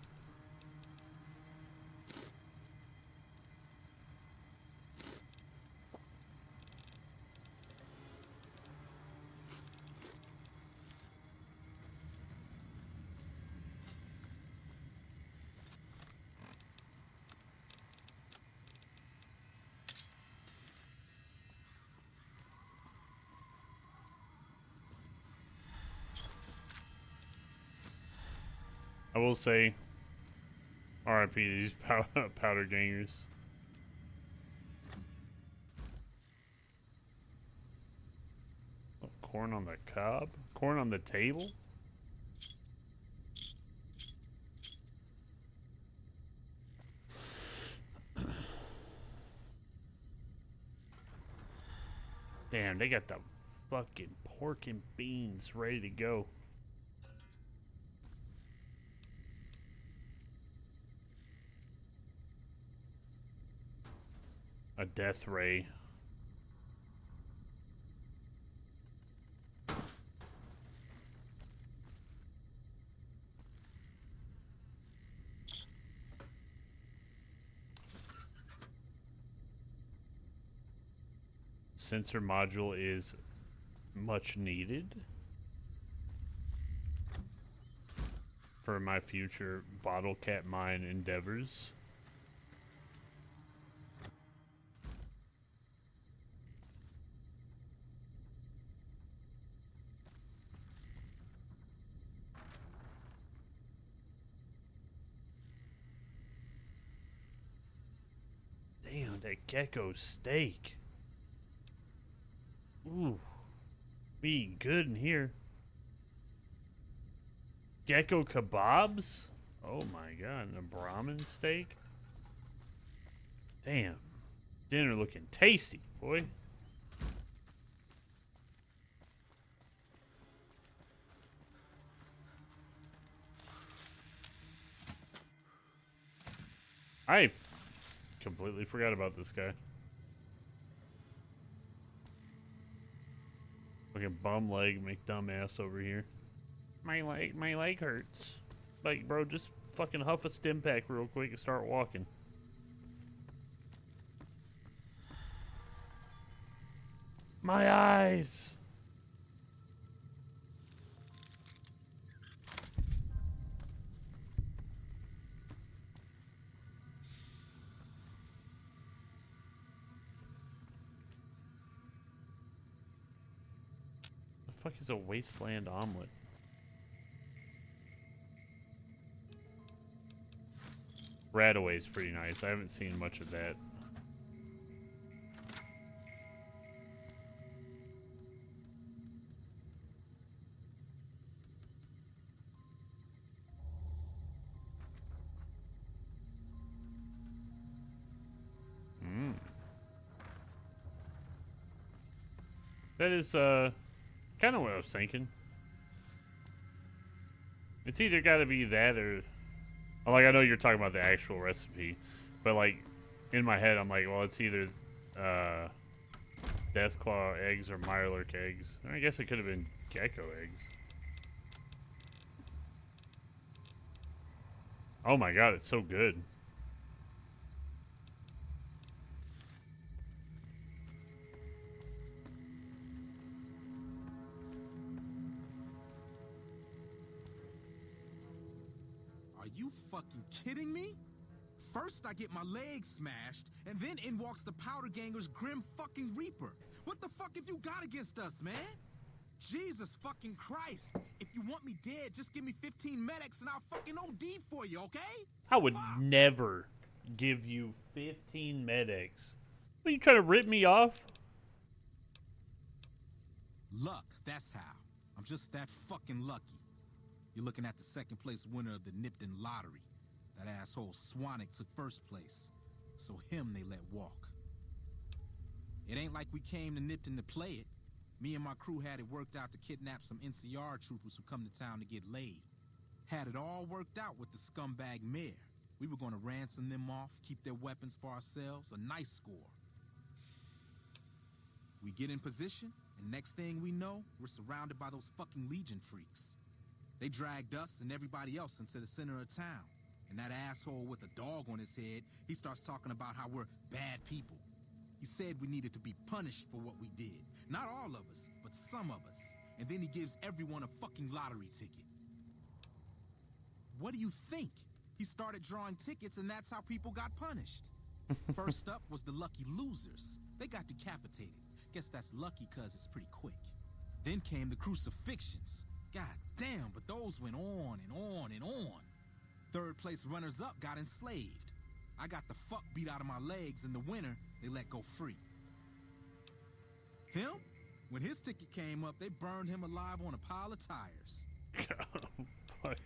I will say, RIP to these powder gangers. Oh, corn on the cob? Corn on the table? Damn, they got the fucking pork and beans ready to go. A death ray. Sensor module is much needed for my future bottle cap mine endeavors. Damn, that gecko steak. Ooh. We eating good in here. Gecko kebabs? Oh my god, and a Brahmin steak? Damn. Dinner looking tasty, boy. I completely forgot about this guy. Fucking bum leg McDumbass over here. My leg hurts. Like, bro, just fucking huff a stim pack real quick and start walking. My eyes. The fuck is a wasteland omelet? Radaway's pretty nice. I haven't seen much of that. That is kind of what I was thinking. It's either got to be that or, like, I know you're talking about the actual recipe, but like in my head I'm like, well, it's either Deathclaw eggs or Mirelurk eggs. I guess it could have been gecko eggs. Oh my god, it's so good. You fucking kidding me? First I get my leg smashed, and then in walks the Powder Ganger's Grim fucking Reaper. What the fuck have you got against us, man? Jesus fucking Christ. If you want me dead, just give me 15 medics and I'll fucking OD for you, okay? I would never give you 15 medics. Are you trying to rip me off? Luck, that's how. I'm just that fucking lucky. You're looking at the second place winner of the Nipton lottery. That asshole Swanwick took first place, so him they let walk. It ain't like we came to Nipton to play it. Me and my crew had it worked out to kidnap some NCR troopers who come to town to get laid. Had it all worked out with the scumbag mayor. We were gonna ransom them off, keep their weapons for ourselves, a nice score. We get in position, and next thing we know, we're surrounded by those fucking Legion freaks. They dragged us and everybody else into the center of town. And that asshole with a dog on his head, he starts talking about how we're bad people. He said we needed to be punished for what we did. Not all of us, but some of us. And then he gives everyone a fucking lottery ticket. What do you think? He started drawing tickets and that's how people got punished. First up was the lucky losers. They got decapitated. Guess that's lucky cause it's pretty quick. Then came the crucifixions. God damn, but those went on and on and on. Third place runners-up got enslaved. I got the fuck beat out of my legs. In the winter, they let go free. Him? When his ticket came up, they burned him alive on a pile of tires.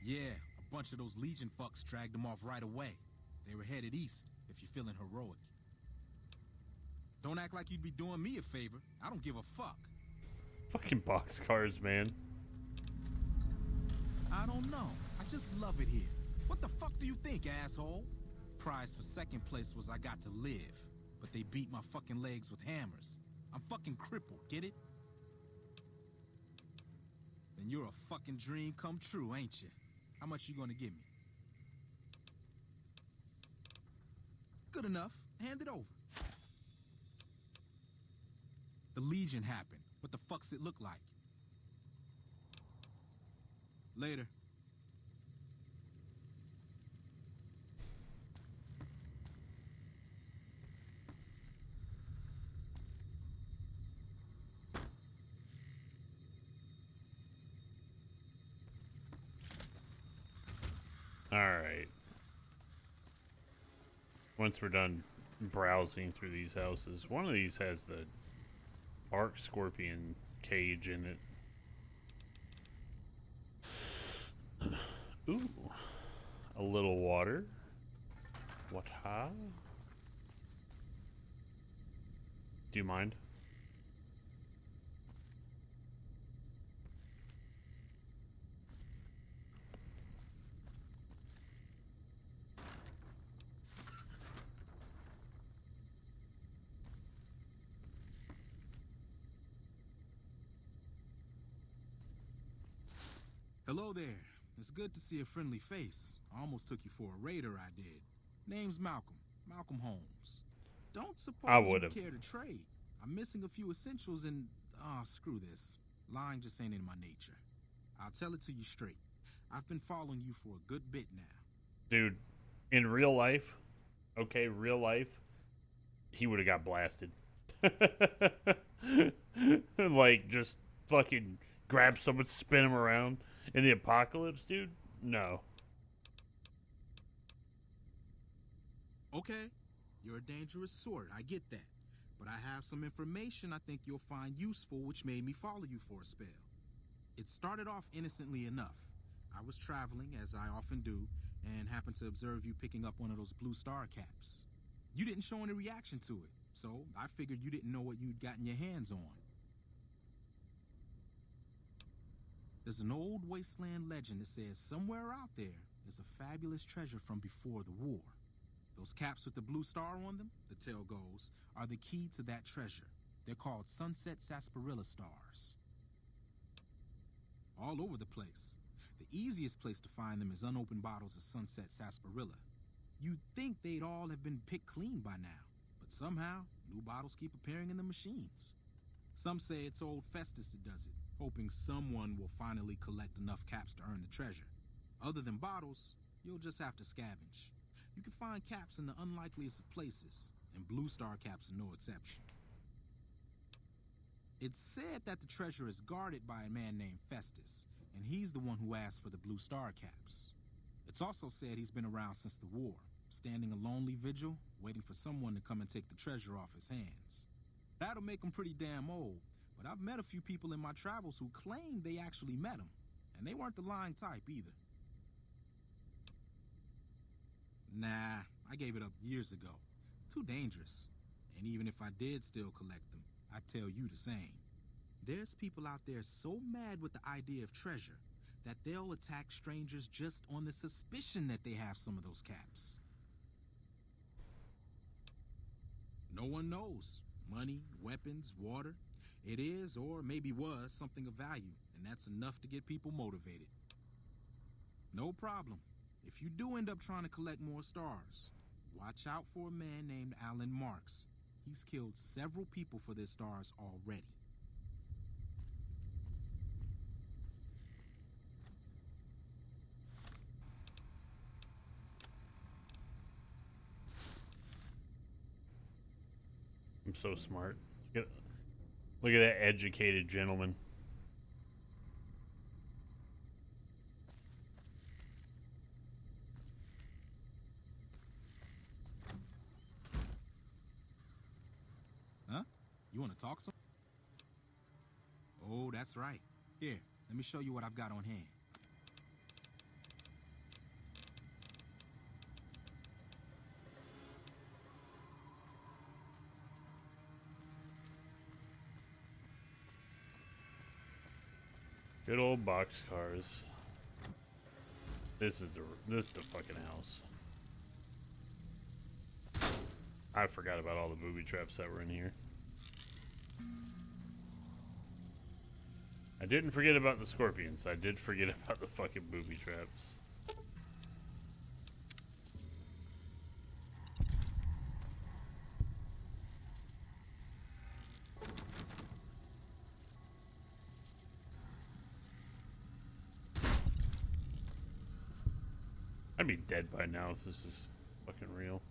Yeah, a bunch of those Legion fucks dragged him off right away. They were headed east, if you're feeling heroic. Don't act like you'd be doing me a favor. I don't give a fuck. Fucking boxcars, man. I don't know. I just love it here. What the fuck do you think, asshole? Prize for second place was I got to live, but they beat my fucking legs with hammers. I'm fucking crippled, get it? Then you're a fucking dream come true, ain't you? How much you gonna give me? Good enough. Hand it over. The Legion happened. What the fuck's it look like? Later. Alright. Once we're done browsing through these houses, one of these has the Arc Scorpion cage in it. Ooh. A little water. What, huh? Do you mind? Hello there. It's good to see a friendly face. I almost took you for a raider, I did. Name's Malcolm. Malcolm Holmes. Don't suppose you care to trade. I'm missing a few essentials and... screw this. Lying just ain't in my nature. I'll tell it to you straight. I've been following you for a good bit now. Dude, in real life, okay, real life, he would have got blasted. Like, just fucking grab someone, spin him around. In the apocalypse, dude? No. Okay, you're a dangerous sort, I get that. But I have some information I think you'll find useful which made me follow you for a spell. It started off innocently enough. I was traveling, as I often do, and happened to observe you picking up one of those blue star caps. You didn't show any reaction to it, so I figured you didn't know what you'd gotten your hands on. There's an old wasteland legend that says somewhere out there is a fabulous treasure from before the war. Those caps with the blue star on them, the tale goes, are the key to that treasure. They're called Sunset Sarsaparilla stars. All over the place. The easiest place to find them is unopened bottles of Sunset Sarsaparilla. You'd think they'd all have been picked clean by now, but somehow, new bottles keep appearing in the machines. Some say it's old Festus that does it, hoping someone will finally collect enough caps to earn the treasure. Other than bottles, you'll just have to scavenge. You can find caps in the unlikeliest of places, and blue star caps are no exception. It's said that the treasure is guarded by a man named Festus, and he's the one who asked for the blue star caps. It's also said he's been around since the war, standing a lonely vigil, waiting for someone to come and take the treasure off his hands. That'll make him pretty damn old, but I've met a few people in my travels who claim they actually met him, and they weren't the lying type either. Nah, I gave it up years ago. Too dangerous. And even if I did still collect them, I'd tell you the same. There's people out there so mad with the idea of treasure that they'll attack strangers just on the suspicion that they have some of those caps. No one knows. Money, weapons, water. It is, or maybe was, something of value, and that's enough to get people motivated. No problem. If you do end up trying to collect more stars, watch out for a man named Alan Marks. He's killed several people for their stars already. I'm so smart. Look at that educated gentleman. Huh? You want to talk some? Oh, that's right. Here, let me show you what I've got on hand. Good old boxcars. This is the fucking house. I forgot about all the booby traps that were in here. I didn't forget about the scorpions. I did forget about the fucking booby traps. I'd be dead by now if this is fucking real.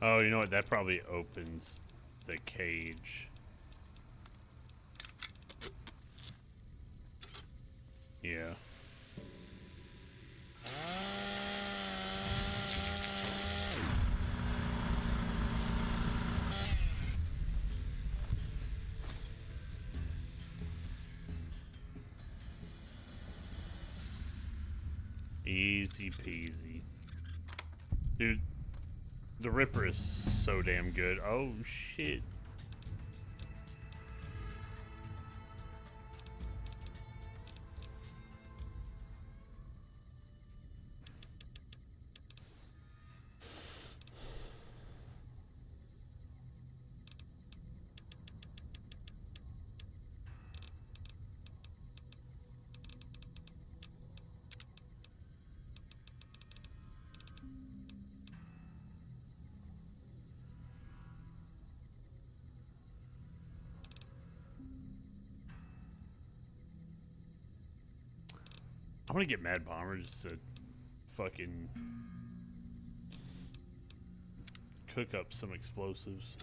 Oh, you know what? That probably opens the cage. Yeah. Easy peasy. Dude, the Ripper is so damn good. Oh, shit. I'm gonna get Mad Bomber just to fucking cook up some explosives.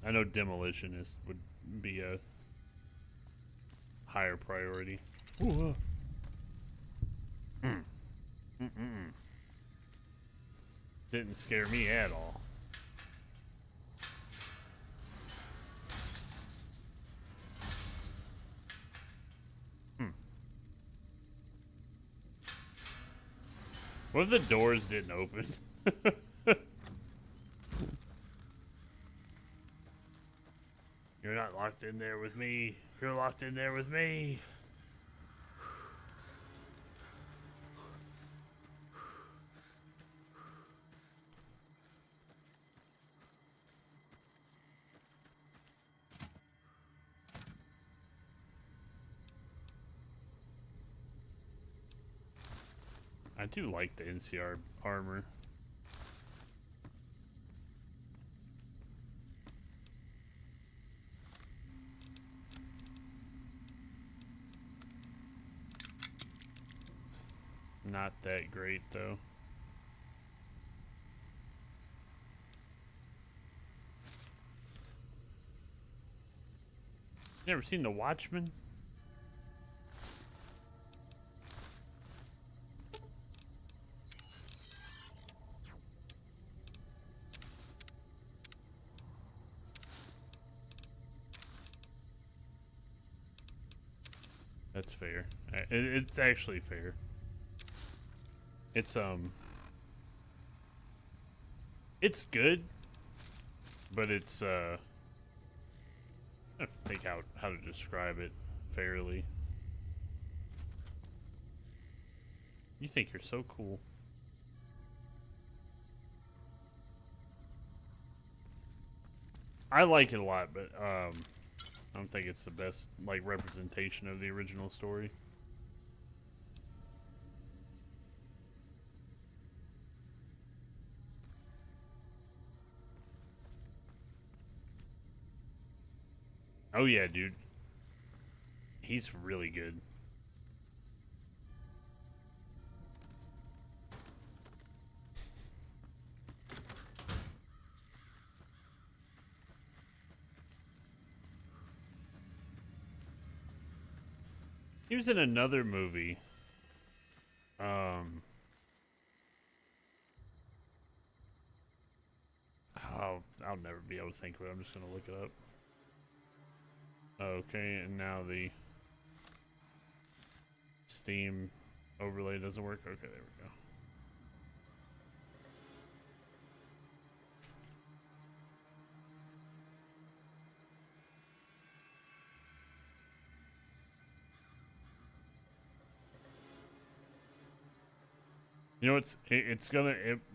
I know Demolitionist would be a higher priority. Ooh, Didn't scare me at all. What if the doors didn't open? You're not locked in there with me. You're locked in there with me. I do like the NCR armor. Not that great though. Never seen The Watchmen? That's fair. It's actually fair. It's good, but it's I have to think out how to describe it fairly. You think you're so cool. I like it a lot, but I don't think it's the best like representation of the original story. Oh yeah, dude. He's really good. He was in another movie. I'll never be able to think of it. I'm just gonna look it up. Okay, and now the Steam overlay doesn't work. Okay, there we go. You know,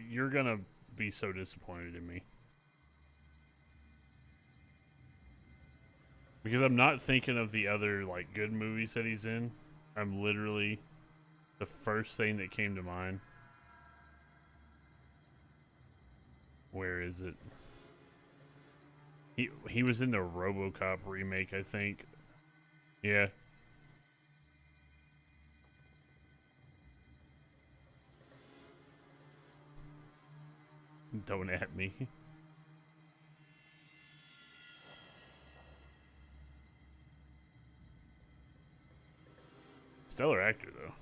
you're gonna be so disappointed in me. Because I'm not thinking of the other, like, good movies that he's in. I'm literally the first thing that came to mind. Where is it? He was in the RoboCop remake, I think. Yeah. Don't at me. Stellar actor, though.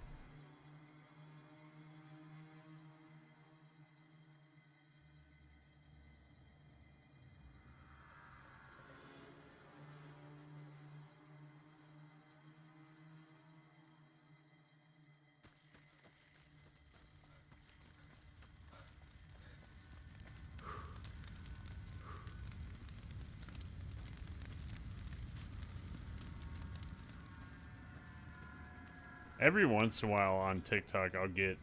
Every once in a while on TikTok, I'll get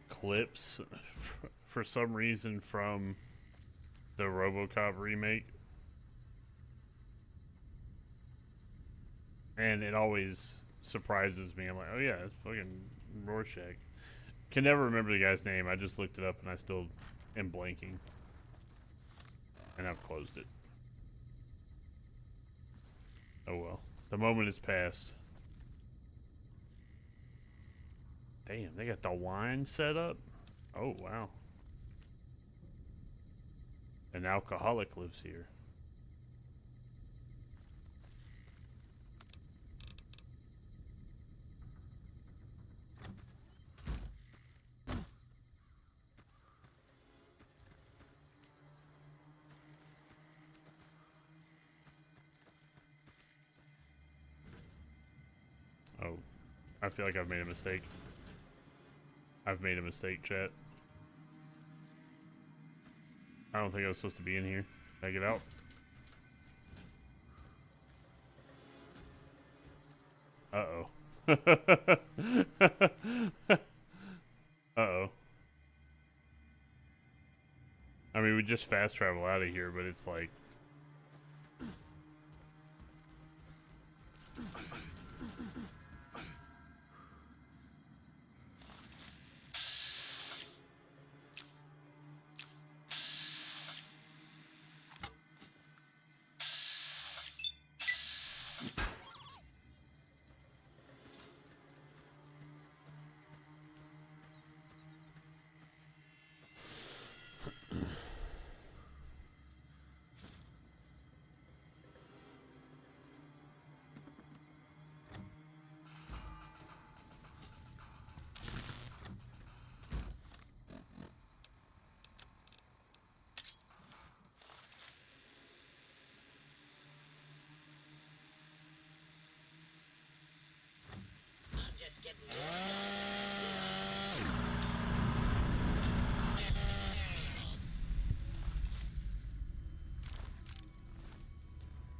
clips for some reason from the RoboCop remake. And it always surprises me. I'm like, oh yeah, it's fucking Rorschach. Can never remember the guy's name. I just looked it up and I still am blanking. And I've closed it. Oh well. The moment is past. Damn, they got the wine set up? Oh, wow. An alcoholic lives here. Oh, I feel like I've made a mistake. I've made a mistake, chat. I don't think I was supposed to be in here. Can I get out? Uh-oh. Uh-oh. I mean, we just fast travel out of here, but it's like...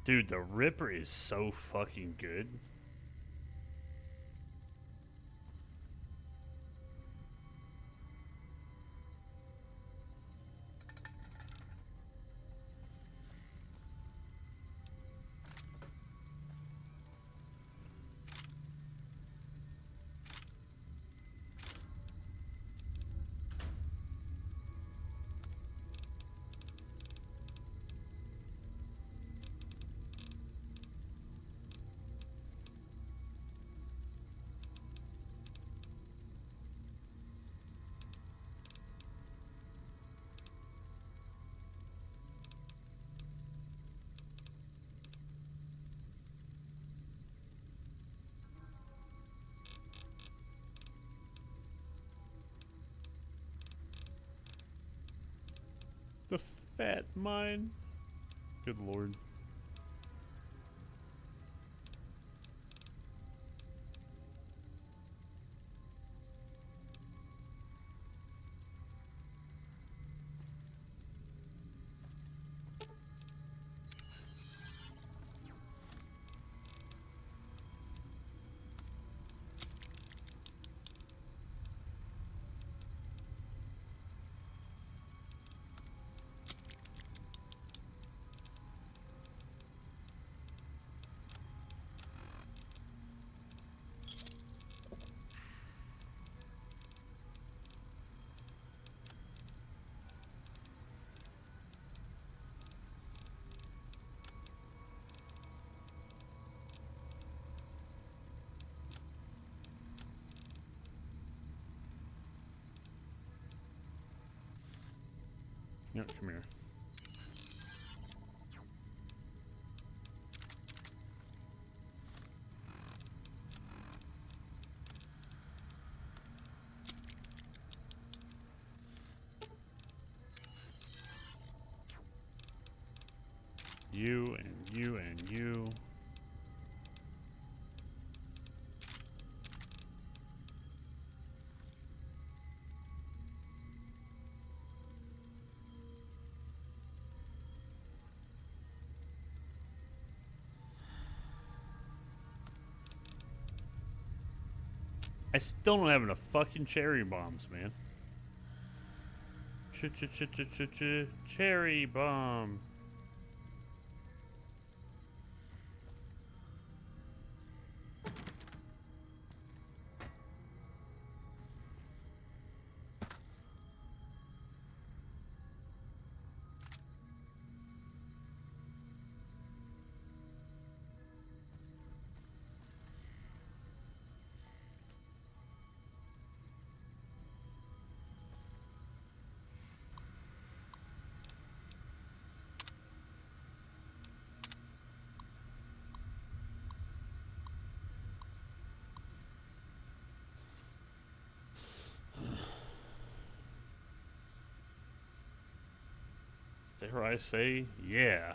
Dude, the Ripper is so fucking good. The fat mine. Good lord. Yep, come here. You and you and you. I still don't have enough fucking cherry bombs, man. Cherry bomb. Dare I say, yeah.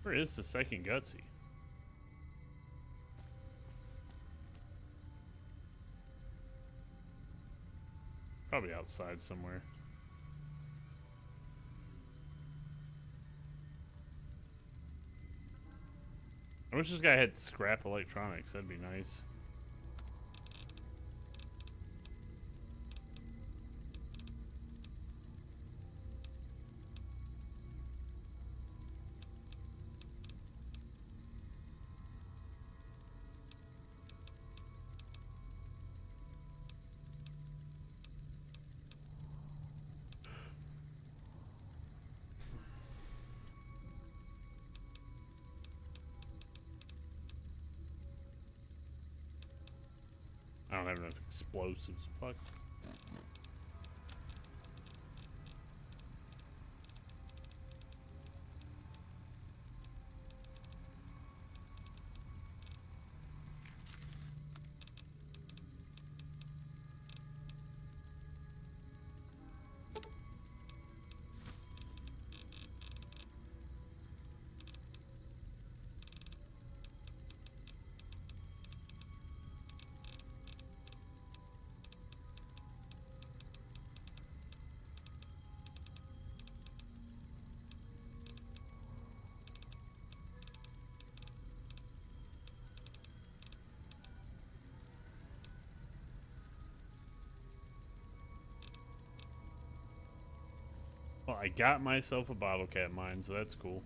Where is the second Gutsy? Probably outside somewhere. I wish this guy had scrap electronics. That'd be nice. I don't have enough explosives. Fuck. Well, I got myself a bottle cap mine, so that's cool.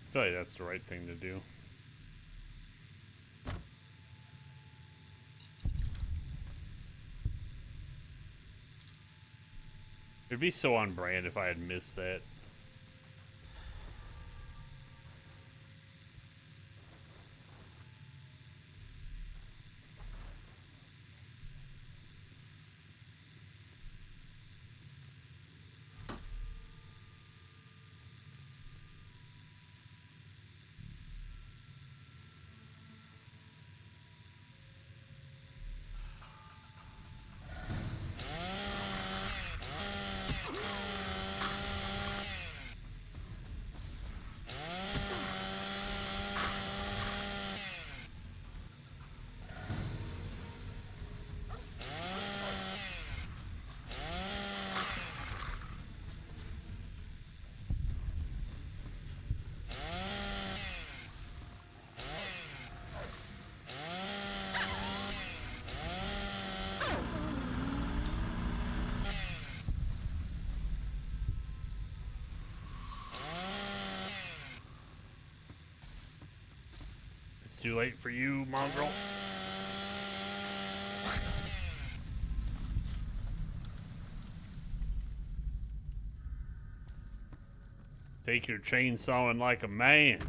I feel like that's the right thing to do. It'd be so on brand if I had missed that. It's too late for you, mongrel. Take your chainsawing like a man.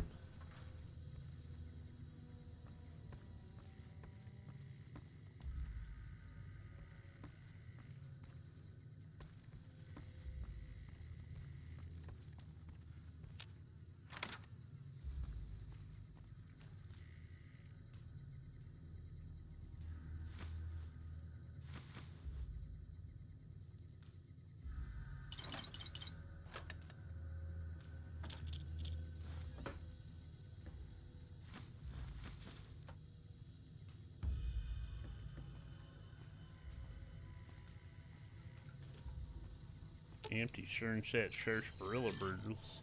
Empty Schernstadt Church Barilla Burgers.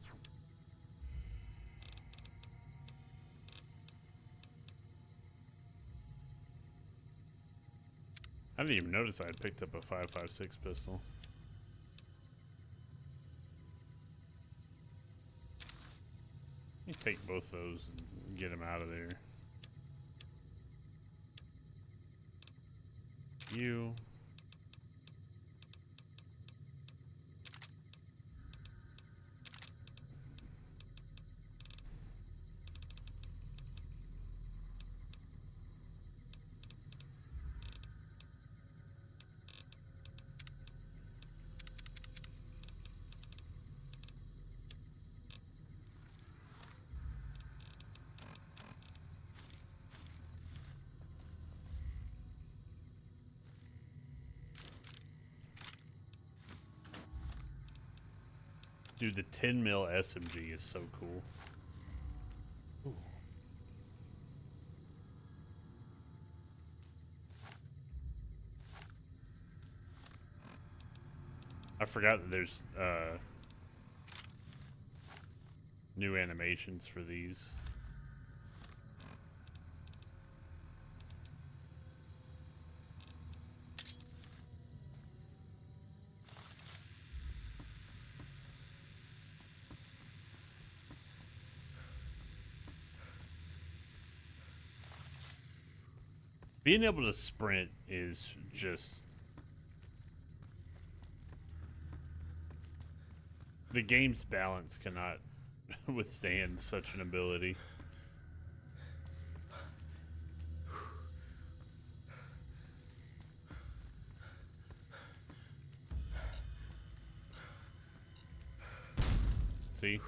I didn't even notice I had picked up a 5.56 pistol. Let me take both those and get them out of there. You. Dude, the 10 mil SMG is so cool. Ooh. I forgot that there's new animations for these. Being able to sprint is just... The game's balance cannot withstand such an ability. See?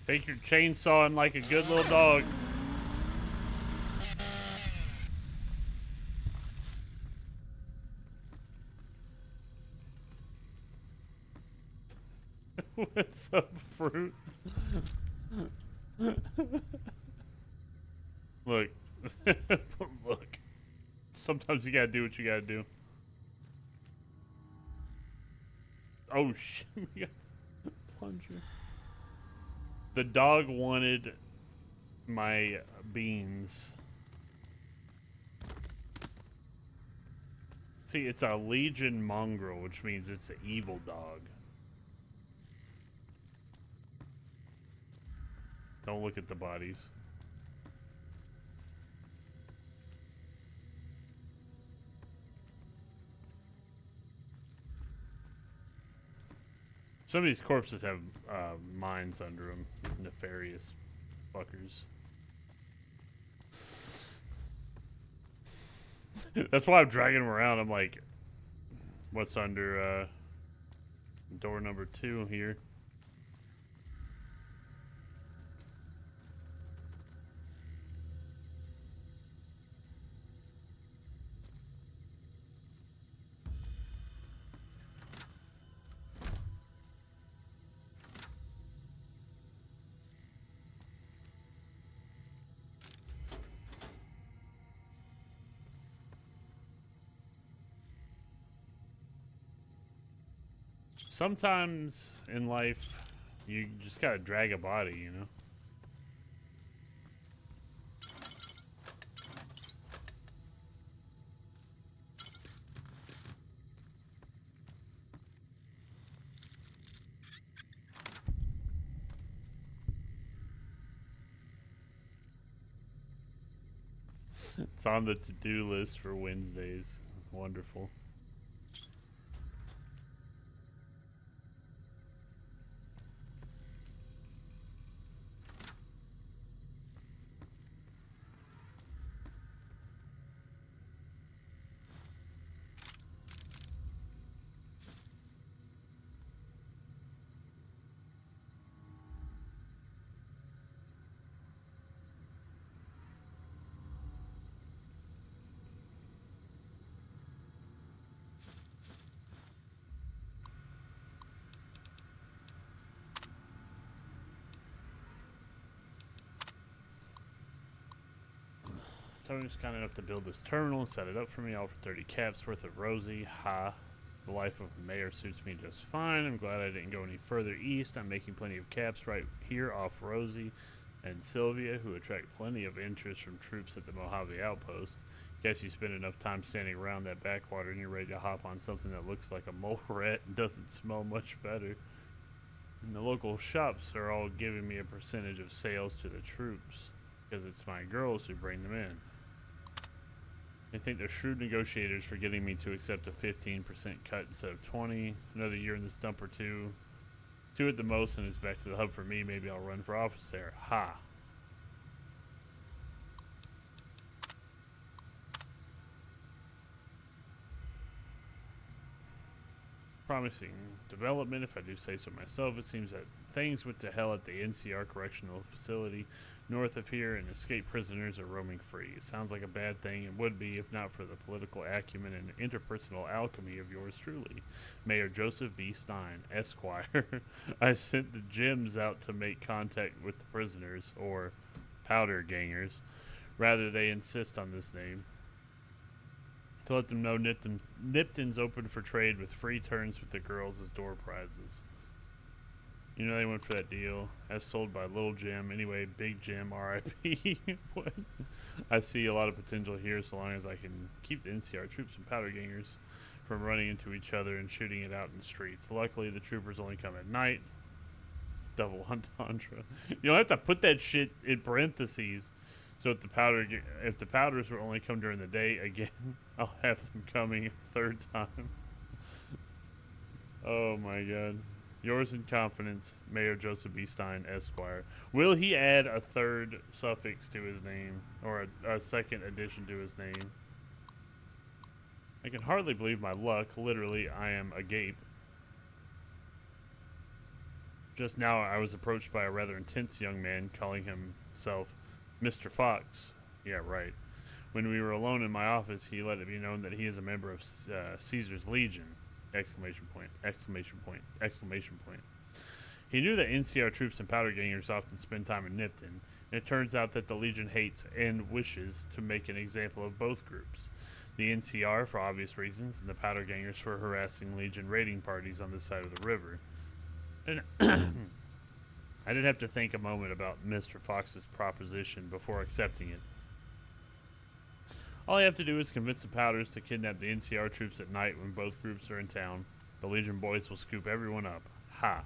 Take your chainsaw and like a good little dog. What's up, fruit? Look. Look. Sometimes you gotta do what you gotta do. Oh shit, we got plunger. The dog wanted my beans. See, it's a Legion mongrel, which means it's an evil dog. Don't look at the bodies. Some of these corpses have mines under them. Nefarious fuckers. That's why I'm dragging them around. I'm like, what's under door number 2 here? Sometimes in life, you just gotta drag a body, you know? It's on the to-do list for Wednesdays. Wonderful. Tony's kind enough to build this terminal and set it up for me, all for 30 caps worth of Rosie. Ha. The life of a mayor suits me just fine. I'm glad I didn't go any further east. I'm making plenty of caps right here off Rosie and Sylvia, who attract plenty of interest from troops at the Mojave outpost. Guess you spend enough time standing around that backwater and you're ready to hop on something that looks like a mole rat and doesn't smell much better. And the local shops are all giving me a percentage of sales to the troops, because it's my girls who bring them in. I think they're shrewd negotiators for getting me to accept a 15% cut instead of 20. Another year in this dump or two at the most, and it's back to the hub for me. Maybe I'll run for office there. Ha. promising development, if I do say so myself. It seems that things went to hell at the NCR Correctional Facility north of here, and escaped prisoners are roaming free. It sounds like a bad thing, and would be if not for the political acumen and interpersonal alchemy of yours truly, Mayor Joseph B. Stein, Esquire. I sent the Gems out to make contact with the prisoners, or powder gangers. Rather, they insist on this name. To let them know Nipton's open for trade with free turns with the girls as door prizes. You know they went for that deal, as sold by Little Jim. Anyway, Big Jim, R.I.P. What? I see a lot of potential here so long as I can keep the NCR troops and powder gangers from running into each other and shooting it out in the streets. Luckily, the troopers only come at night. Double entendre. You don't have to put that shit in parentheses. So if the powders will only come during the day, again, I'll have them coming a third time. Oh my god. Yours in confidence, Mayor Joseph B. Stein, Esquire. Will he add a third suffix to his name, or a second addition to his name? I can hardly believe my luck. Literally, I am agape. Just now, I was approached by a rather intense young man calling himself Mr. Fox. Yeah, right. When we were alone in my office, he let it be known that he is a member of Caesar's Legion! Exclamation point, exclamation point, exclamation point. He knew that NCR troops and powder gangers often spend time in Nipton, and it turns out that the Legion hates and wishes to make an example of both groups. The NCR for obvious reasons, and the powder gangers for harassing Legion raiding parties on this side of the river. And I did have to think a moment about Mr. Fox's proposition before accepting it. All I have to do is convince the Powders to kidnap the NCR troops at night when both groups are in town. The Legion boys will scoop everyone up. Ha!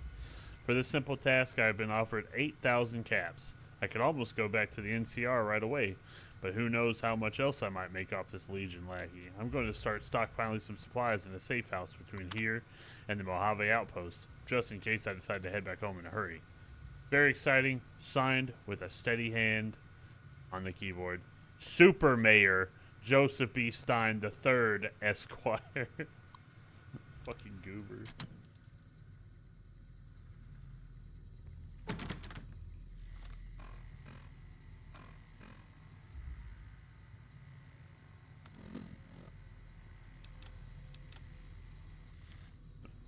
For this simple task, I have been offered 8,000 caps. I could almost go back to the NCR right away, but who knows how much else I might make off this Legion lackey. I'm going to start stockpiling some supplies in a safe house between here and the Mojave outpost, just in case I decide to head back home in a hurry. Very exciting. Signed with a steady hand on the keyboard. Super Mayor Joseph B. Stein III, Esquire. Fucking goober.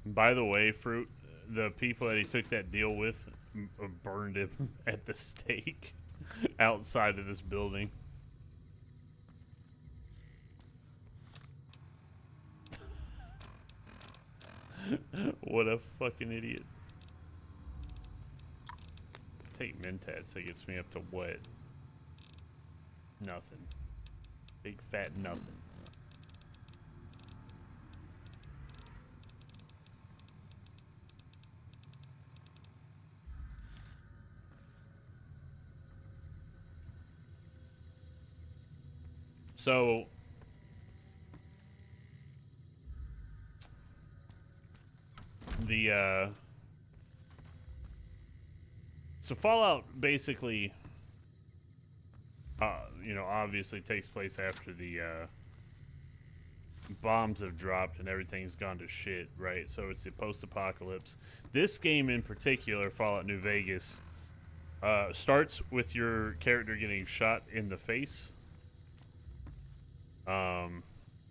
By the way, Fruit, the people that he took that deal with burned him at the stake outside of this building. What a fucking idiot. Take Mentats, that gets me up to what? Nothing. Big fat nothing. So so Fallout basically you know, obviously takes place after the bombs have dropped and everything's gone to shit, right? So it's the post-apocalypse. This game in particular, Fallout New Vegas, starts with your character getting shot in the face,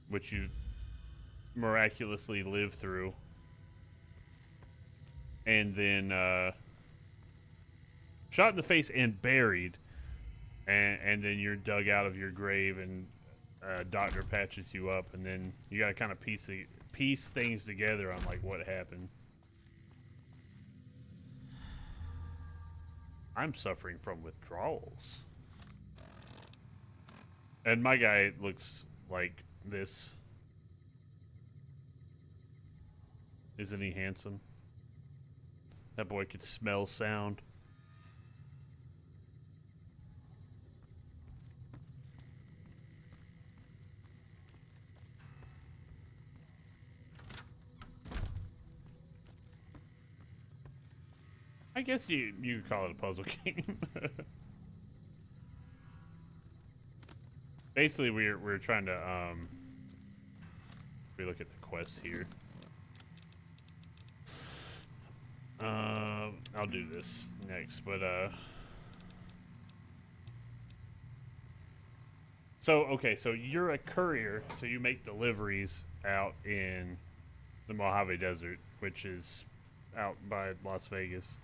which you miraculously live through, and then shot in the face and buried, and then you're dug out of your grave, and doctor patches you up, and then you gotta kind of piece things together on like what happened. I'm suffering from withdrawals, and my guy looks like this. Isn't he handsome? That boy could smell sound. I guess you could call it a puzzle game. Basically, we're trying to if we look at the quest here, I'll do this next, but so okay, so you're a courier, so you make deliveries out in the Mojave Desert, which is out by Las Vegas.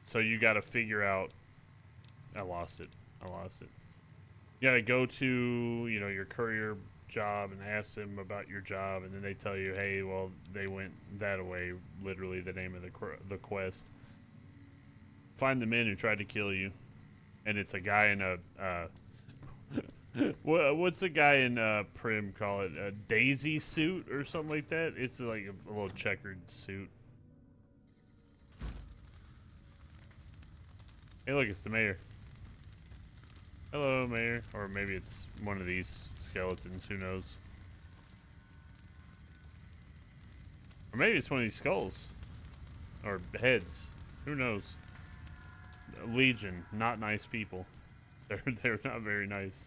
So you got to figure out. I lost it. You got to go to, you know, your courier job and ask them about your job, and then they tell you, hey, well, they went that away. Literally, the name of the quest. Find the men who tried to kill you, and it's a guy in a what's the guy in Prim call it? A daisy suit or something like that? It's like a little checkered suit. Hey, look, it's the mayor. Hello, mayor. Or maybe it's one of these skeletons. Who knows? Or maybe it's one of these skulls. Or heads. Who knows? Legion. Not nice people. They're not very nice.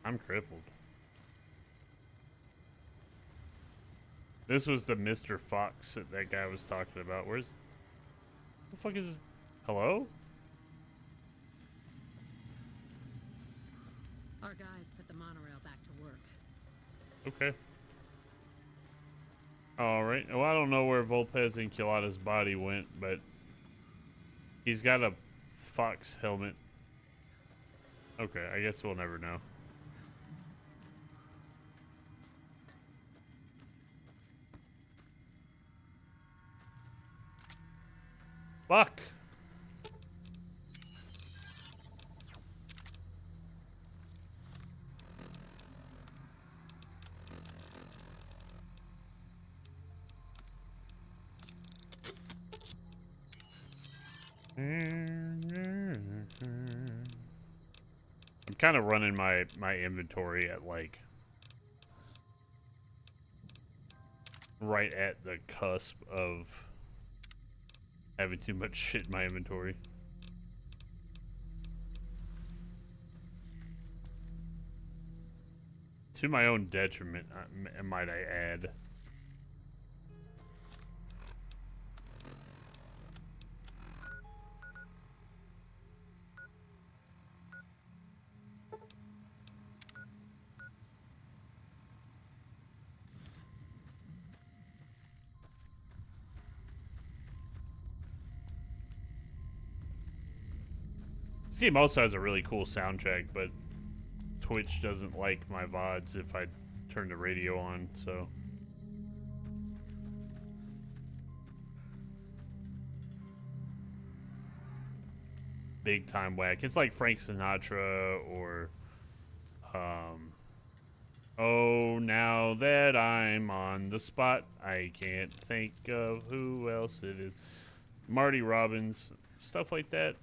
I'm crippled. This was the Mr. Fox that guy was talking about. Where's... the fuck is... hello? Our guys put the monorail back to work. Okay. Alright. Well, I don't know where Volpez and Culada's body went, but... he's got a fox helmet. Okay, I guess we'll never know. Fuck! I'm kind of running my inventory at like right at the cusp of having too much shit in my inventory. To my own detriment, might I add. This game also has a really cool soundtrack, but Twitch doesn't like my VODs if I turn the radio on, so... big time whack. It's like Frank Sinatra or... oh, now that I'm on the spot, I can't think of who else it is. Marty Robbins, stuff like that.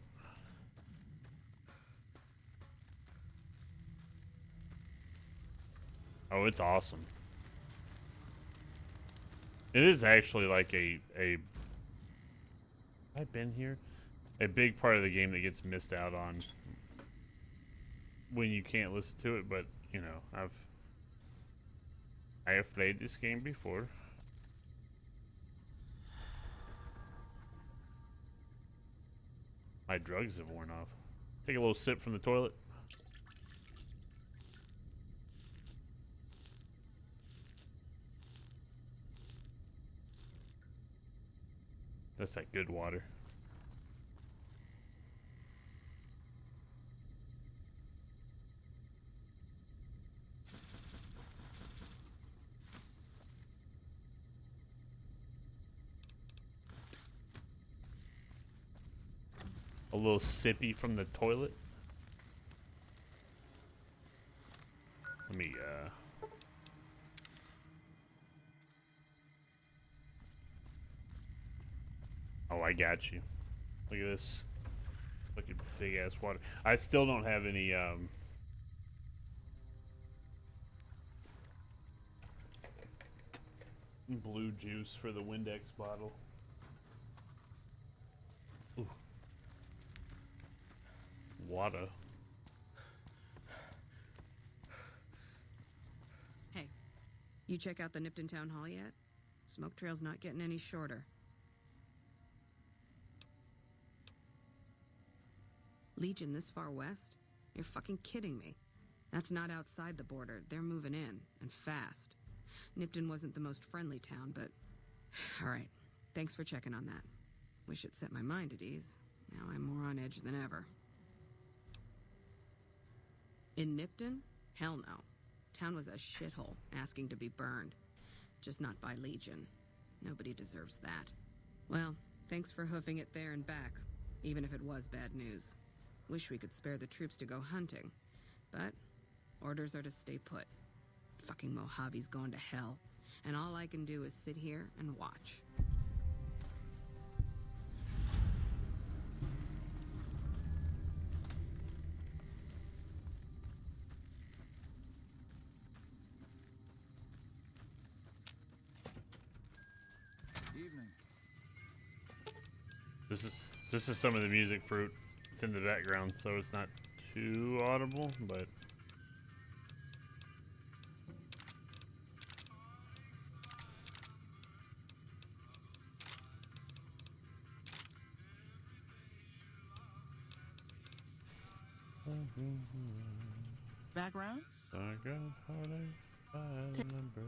Oh, it's awesome. It is actually like I've been here? A big part of the game that gets missed out on when you can't listen to it, but, you know, I have played this game before. My drugs have worn off. Take a little sip from the toilet. That's that good water. A little sippy from the toilet. Let me, oh, I got you. Look at this. Fucking big ass water. I still don't have any, blue juice for the Windex bottle. Ooh. You check out the Nipton Town Hall yet? Smoke trail's not getting any shorter. Legion this far west? You're fucking kidding me. That's not outside the border. They're moving in, and fast. Nipton wasn't the most friendly town, but... Alright, thanks for checking on that. Wish it set my mind at ease. Now I'm more on edge than ever. In Nipton? Hell no. Town was a shithole, asking to be burned. Just not by Legion. Nobody deserves that. Well, thanks for hoofing it there and back, even if it was bad news. Wish we could spare the troops to go hunting, but orders are to stay put. Fucking Mojave's going to hell, and all I can do is sit here and watch. Evening. This is some of the music fruit. It's in the background, so it's not too audible, but Background? I got heartaches by the number.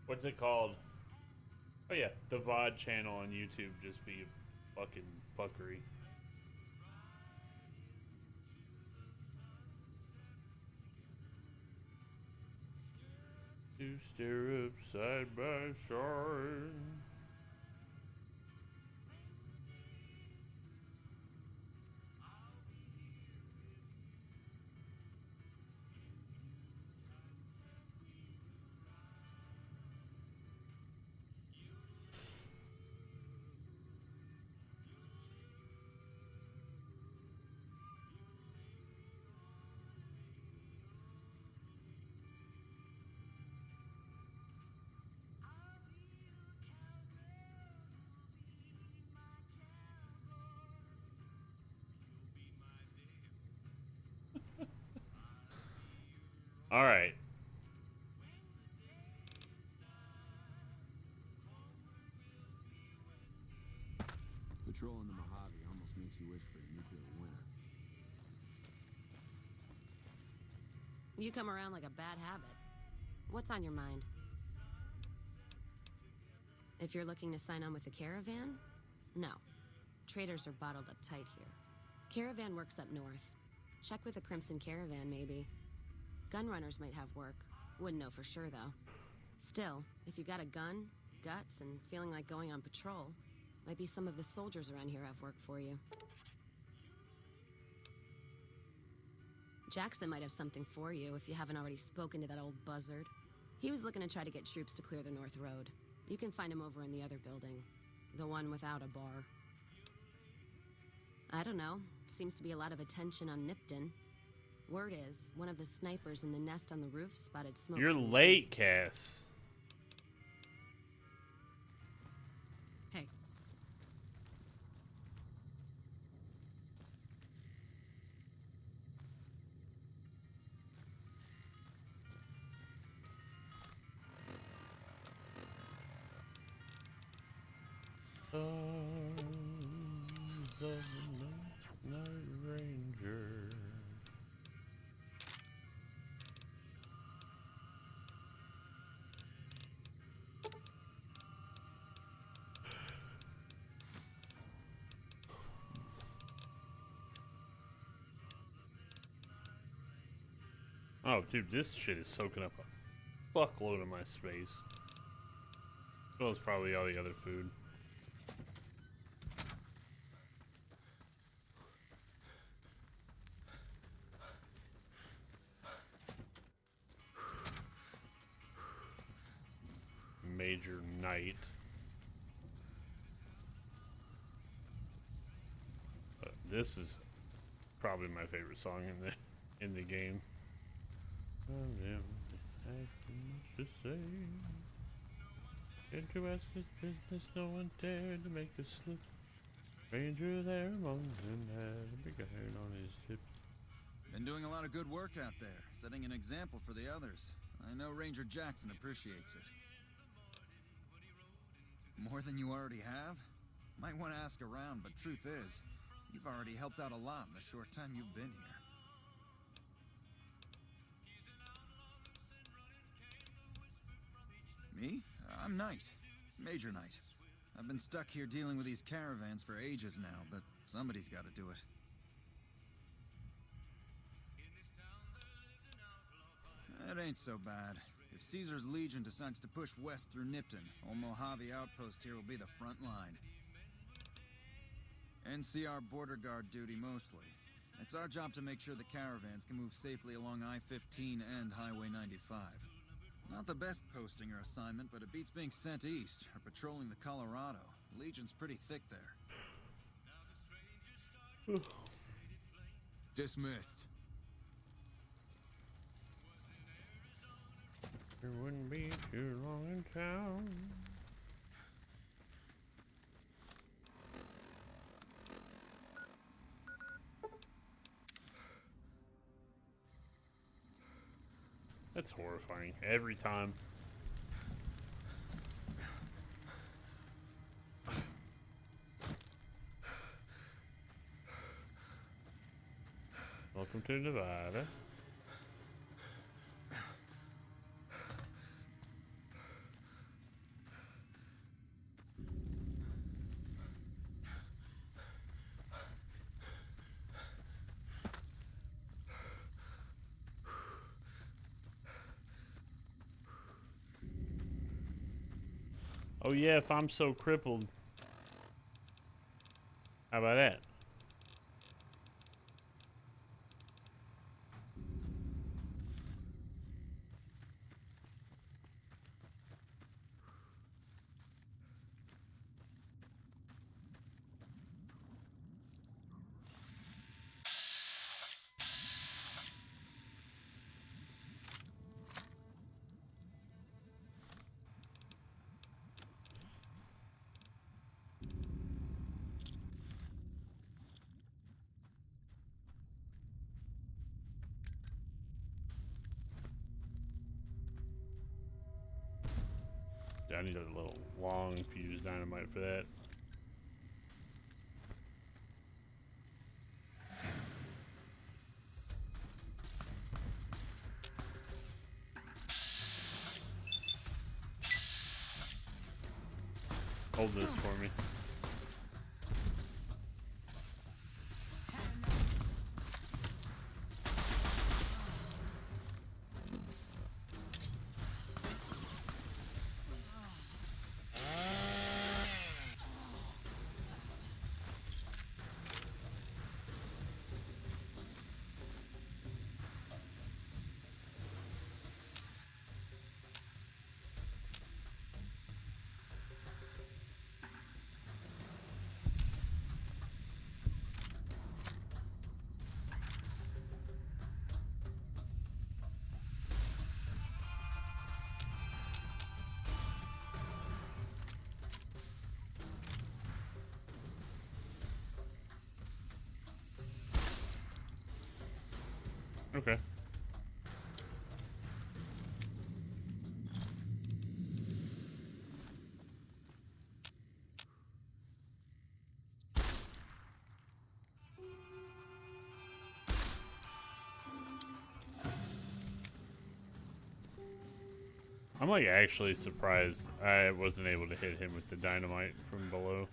What's it called? Oh yeah, the VOD channel on YouTube just be fucking fuckery. To stare up side by side. All right. Patrolling the Mojave almost makes you wish for a nuclear winter. You come around like a bad habit. What's on your mind? If you're looking to sign on with the caravan? No. Traders are bottled up tight here. Caravan works up north. Check with the Crimson Caravan, maybe. Gunrunners might have work. Wouldn't know for sure, though. Still, if you got a gun, guts, and feeling like going on patrol, might be some of the soldiers around here have work for you. Jackson might have something for you if you haven't already spoken to that old buzzard. He was looking to try to get troops to clear the North Road. You can find him over in the other building. The one without a bar. I don't know. Seems to be a lot of attention on Nipton. Word is, one of the snipers in the nest on the roof spotted smoke. You're late, Cass. Hey. The Night Ranger. Oh, dude, this shit is soaking up a fuckload of my space. As well as probably all the other food. Major Night. This is probably my favorite song in the game. To say, interested business, no one dared to make a slip. Stranger there among them had a big iron on his hip. Been doing a lot of good work out there, setting an example for the others. I know Ranger Jackson appreciates it. More than you already have? Might want to ask around, but truth is, you've already helped out a lot in the short time you've been here. Me? I'm Knight. Major Knight. I've been stuck here dealing with these caravans for ages now, but somebody's got to do it. That ain't so bad. If Caesar's Legion decides to push west through Nipton, old Mojave Outpost here will be the front line. NCR border guard duty mostly. It's our job to make sure the caravans can move safely along I-15 and Highway 95. Not the best posting or assignment, but it beats being sent east or patrolling the Colorado. Legion's pretty thick there. Dismissed. It wouldn't be too long in town. That's horrifying every time. Welcome to Nevada. Oh yeah, if I'm so crippled. How about that? I need a little long fuse dynamite for that. Hold this for me. Okay. I'm like actually surprised I wasn't able to hit him with the dynamite from below.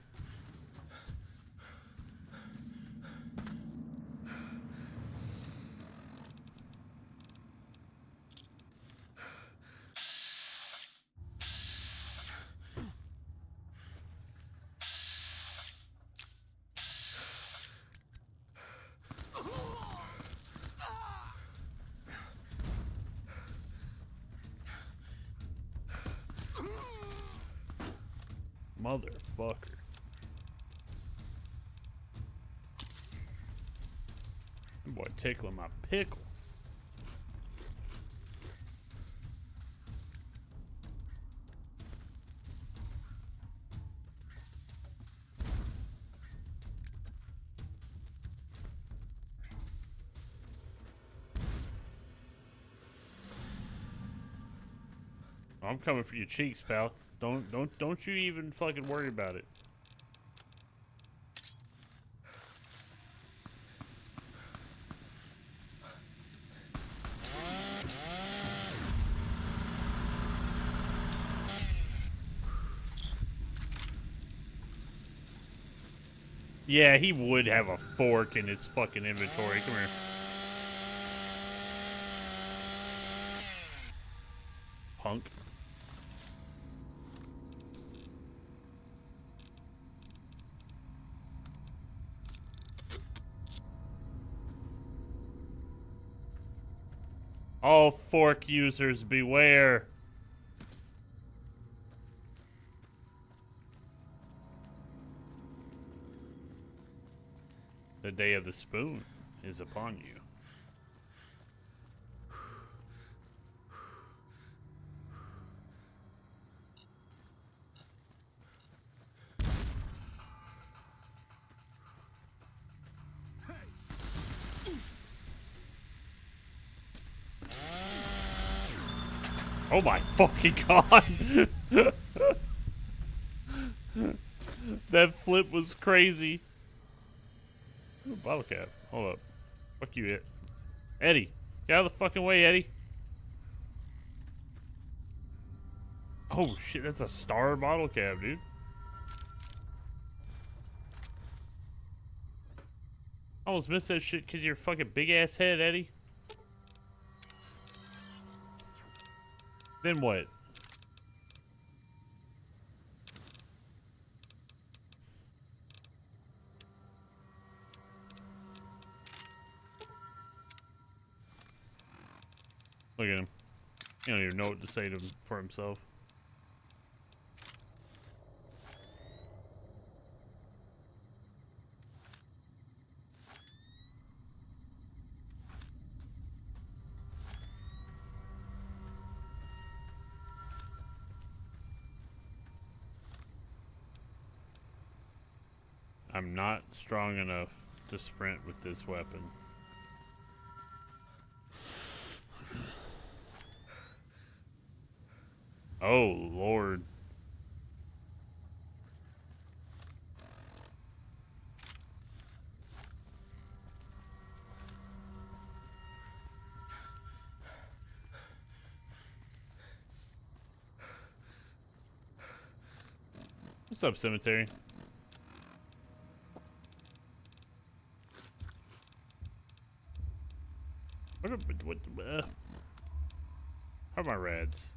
Motherfucker. That boy tickling my pickle. I'm coming for your cheeks, pal. Don't you even fucking worry about it. Yeah, he would have a fork in his fucking inventory. Come here. Punk. All fork users beware. The day of the spoon is upon you. Oh my fucking god! That flip was crazy. Ooh, bottle cap. Hold up. Fuck you, Eddie. Get out of the fucking way, Eddie. Oh shit, that's a star bottle cap, dude. I almost missed that shit because of your fucking big ass head, Eddie. Then what? Look at him. He don't even know what to say to him for himself. I'm not strong enough to sprint with this weapon. Oh, Lord. What's up, Cemetery? What how are my reds?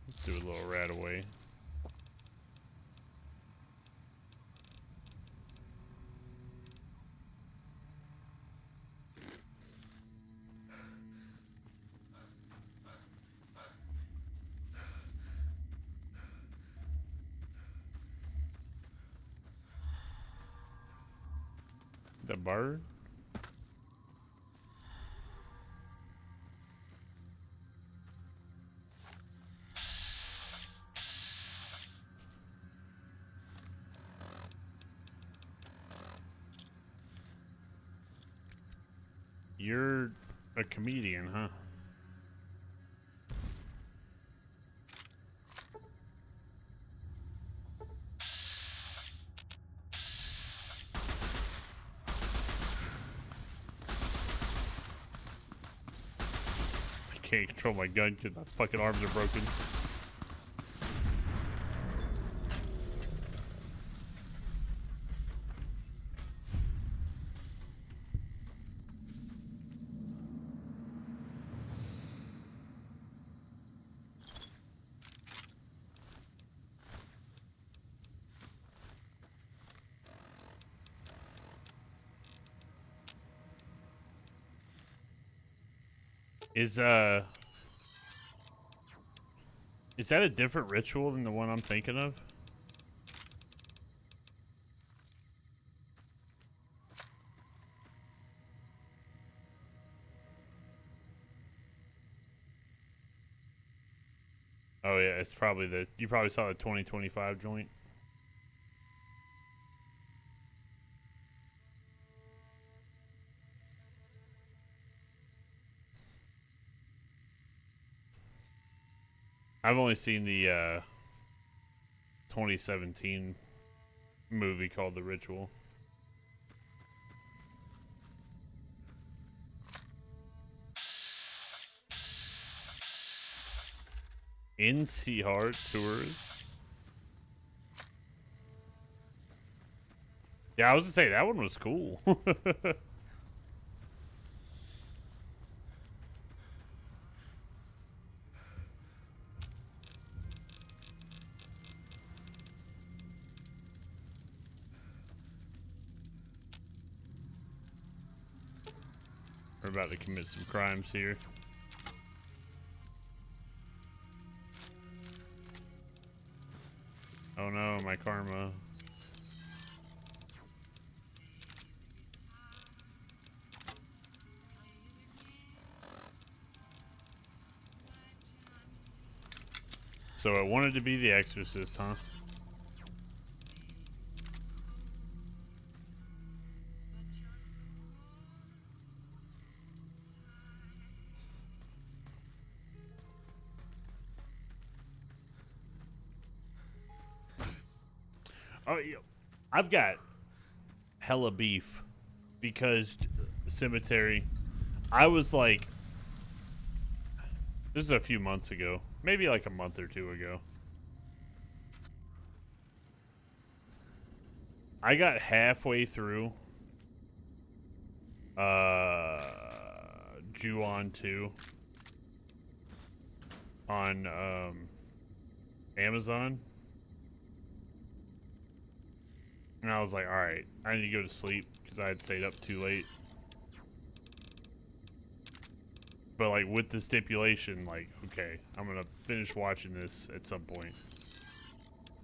Let's do a little rat away. The bird? You're a comedian, huh? I can't control my gun because my fucking arms are broken. Is that a different ritual than the one I'm thinking of? Oh yeah, it's probably you probably saw the 2025 joint. I've only seen the 2017 movie called The Ritual. NC Hard Tours. Yeah, I was gonna say that one was cool. We're about to commit some crimes here. Oh no, my karma. So I wanted to be the Exorcist, huh? Oh, I've got hella beef because Cemetery. I was like, this is a few months ago, maybe like a month or two ago. I got halfway through Ju-On 2 on Amazon. And I was like, alright, I need to go to sleep because I had stayed up too late. But like with the stipulation, like, okay, I'm gonna finish watching this at some point.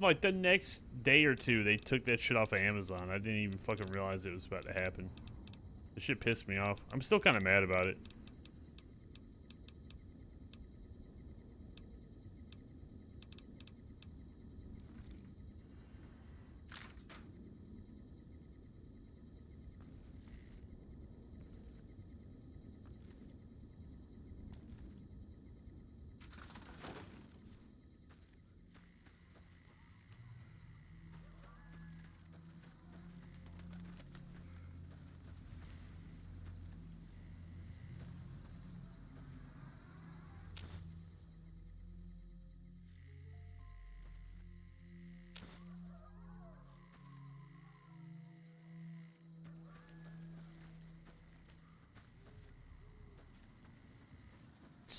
Like the next day or two, they took that shit off of Amazon. I didn't even fucking realize it was about to happen. The shit pissed me off. I'm still kind of mad about it.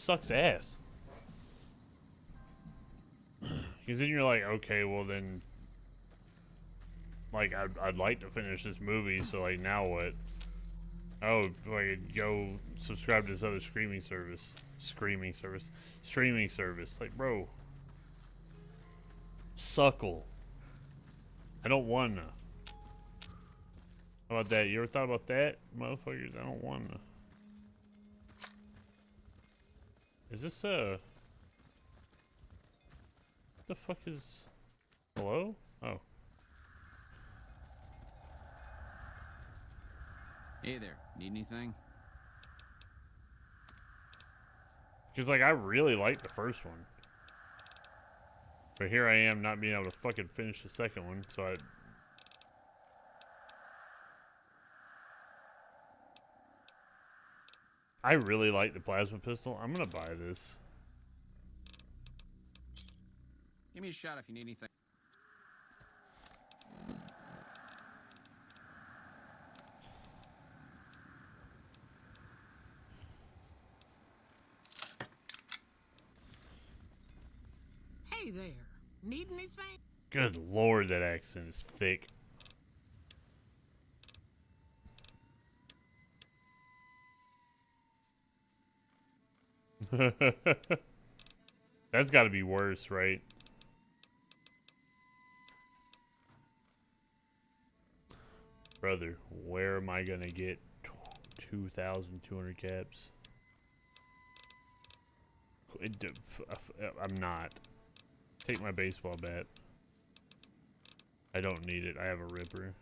sucks ass. Because then you're like, okay, well then, like, I'd like to finish this movie, so like, now what? Oh, like, go subscribe to this other streaming service. Like, bro. Suckle. I don't wanna. How about that? You ever thought about that, motherfuckers? I don't wanna. Is this what the fuck is... Hello? Oh. Hey there, need anything? Because, like, I really liked the first one. But here I am not being able to fucking finish the second one, so I really like the plasma pistol. I'm gonna buy this. Give me a shot if you need anything. Hey there. Need anything? Good lord, that accent is thick. That's got to be worse, right? Brother, where am I gonna get 2,200 caps? I'm not. Take my baseball bat. I don't need it. I have a ripper.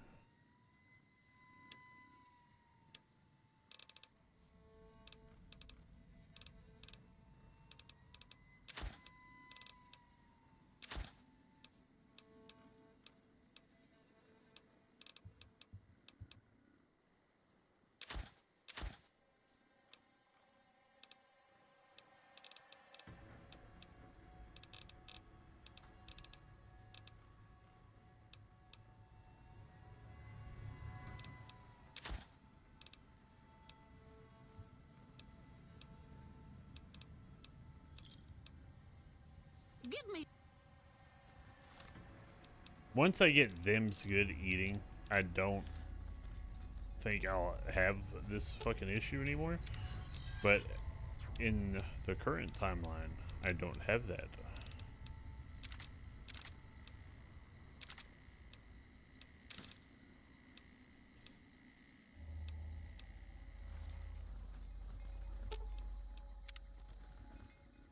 Give me. Once I get them's good eating, I don't think I'll have this fucking issue anymore. But in the current timeline, I don't have that.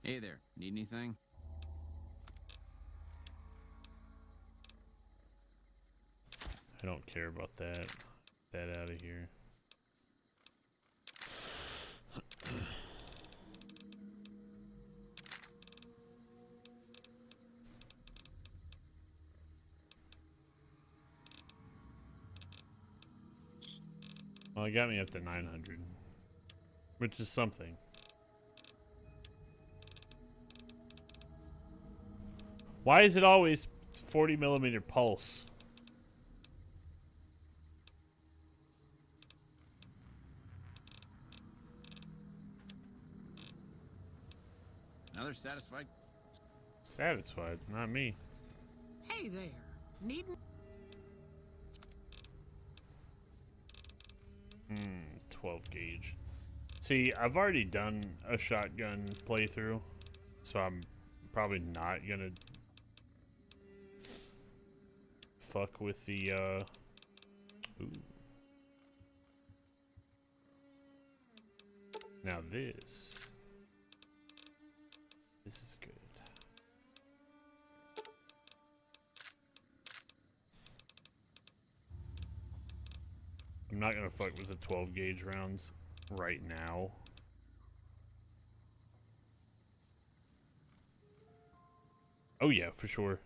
Hey there, need anything? I don't care about that. That out of here. Well, it got me up to 900, which is something. Why is it always 40mm pulse? Another satisfied? Satisfied, not me. Hey there. Need. 12 gauge. See, I've already done a shotgun playthrough, so I'm probably not gonna fuck with the ooh. Now this is good. I'm not gonna fuck with the 12 gauge rounds right now. Oh yeah, for sure.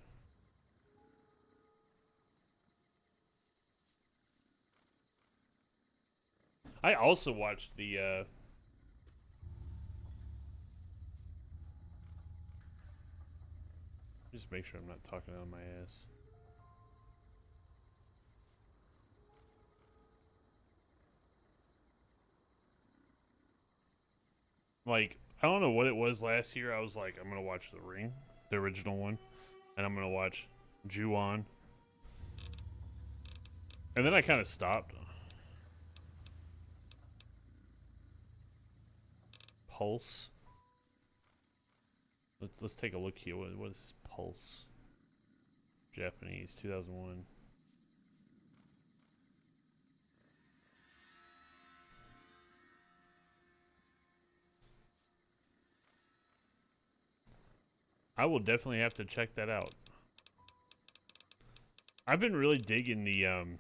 I also watched the just make sure I'm not talking out of my ass. Like, I don't know what it was last year. I was like, I'm gonna watch The Ring, the original one, and I'm gonna watch Ju-On. And then I kind of stopped. Pulse. Let's take a look here. What is Pulse? Japanese, 2001. I will definitely have to check that out. I've been really digging the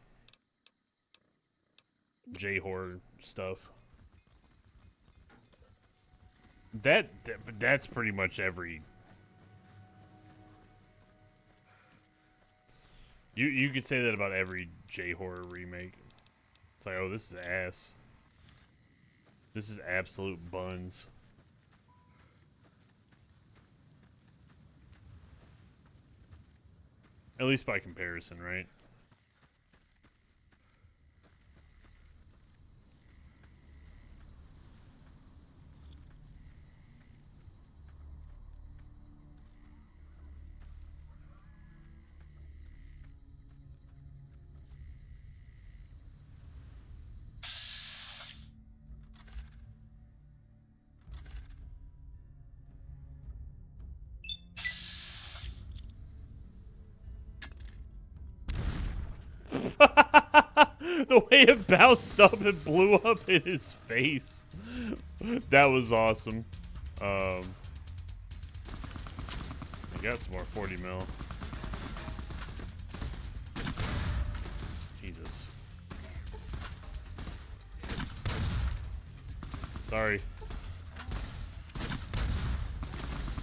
J-horror stuff. That's pretty much every. You could say that about every J-horror remake. It's like, oh, this is ass. This is absolute buns. At least by comparison, right? The way it bounced up and blew up in his face. That was awesome. I got some more 40 mil. Jesus. Sorry.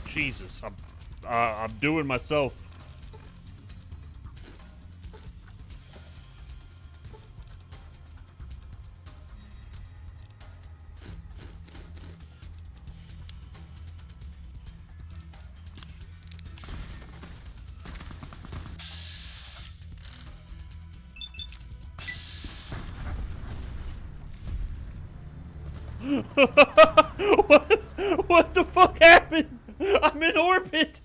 Jesus, I'm doing myself. What the fuck happened? I'm in orbit.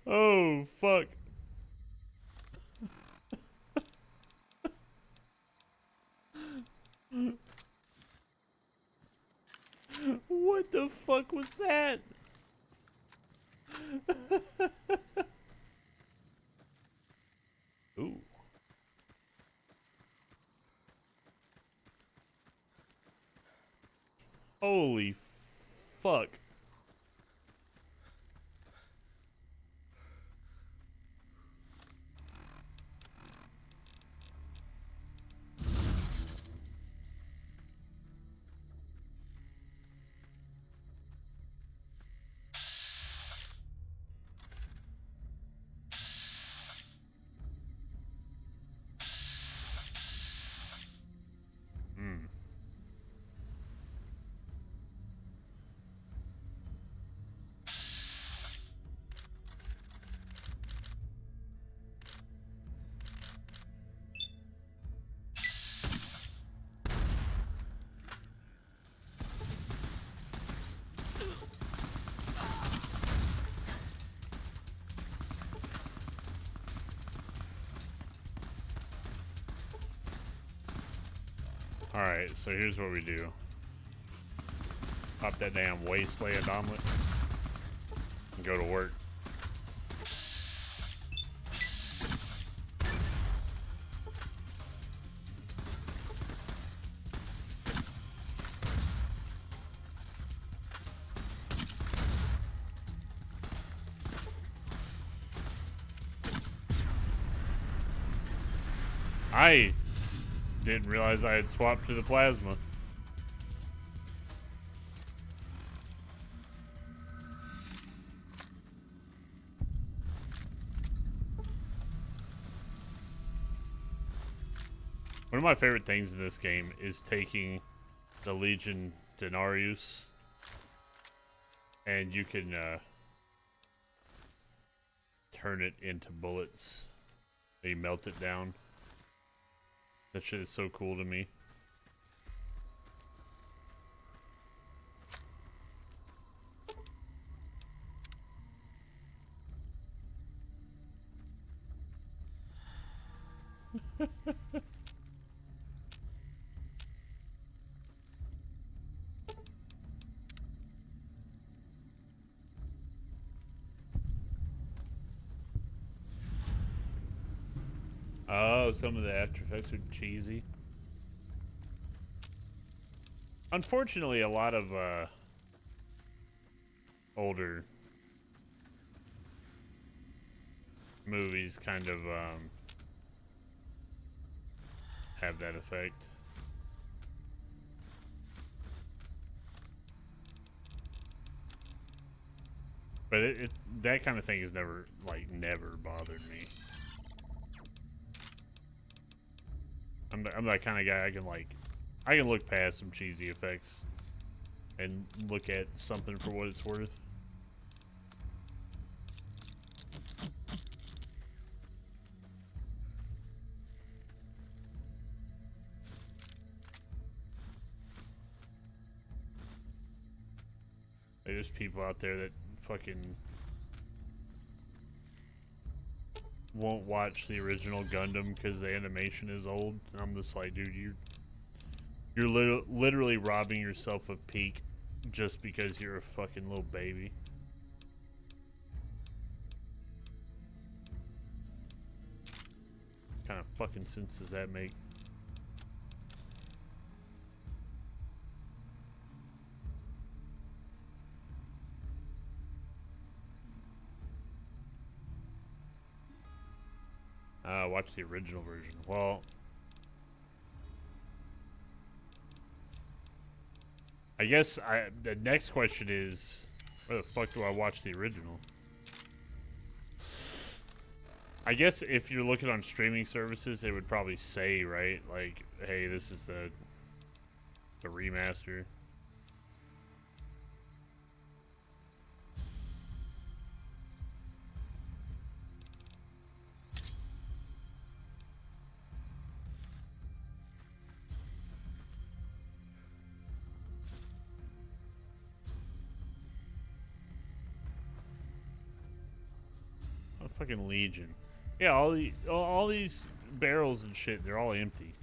Oh fuck. What the fuck was that? Ooh. Holy fuck. Alright, so here's what we do. Pop that damn wasteland omelet and go to work. I didn't realize I had swapped to the plasma. One of my favorite things in this game is taking the Legion Denarius and you can turn it into bullets. You melt it down. That shit is so cool to me. Oh, some of the After Effects are cheesy. Unfortunately, a lot of older movies kind of have that effect. But it's that kind of thing has never bothered me. I'm that kind of guy. I can look past some cheesy effects and look at something for what it's worth. There's people out there that fucking won't watch the original Gundam because the animation is old. And I'm just like, dude, you're literally robbing yourself of peak just because you're a fucking little baby. What kind of fucking sense does that make? Watch the original version. Well, I guess the next question is, where the fuck do I watch the original? I guess if you're looking on streaming services, it would probably say, right, like, hey, this is the remaster. Fucking Legion. Yeah, all these barrels and shit, they're all empty.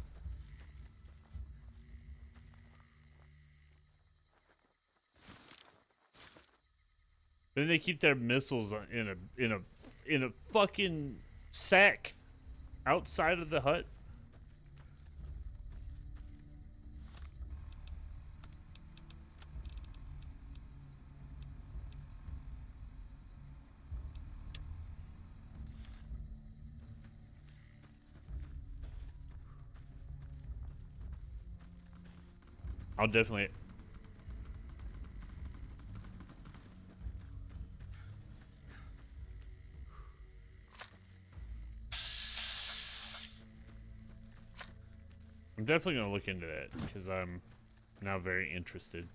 Then they keep their missiles in a fucking sack outside of the hut. I'll definitely. I'm definitely gonna look into that because I'm now very interested.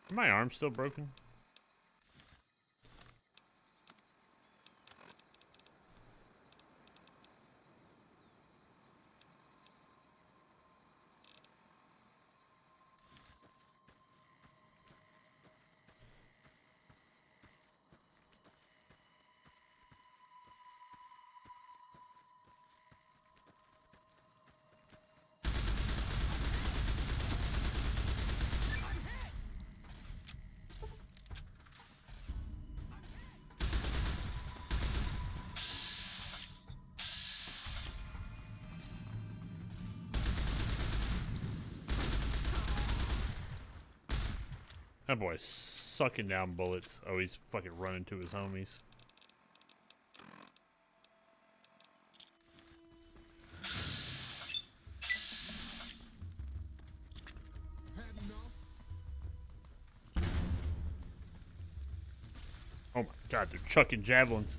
My arm's still broken. That boy's sucking down bullets. Oh, he's fucking running to his homies. Oh my god, they're chucking javelins.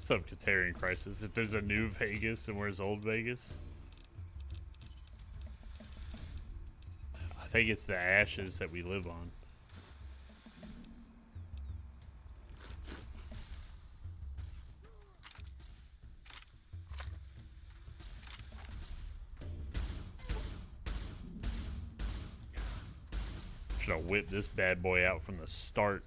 What's up, Katarian Crisis? If there's a new Vegas and where's old Vegas? I think it's the ashes that we live on. Should have whipped this bad boy out from the start.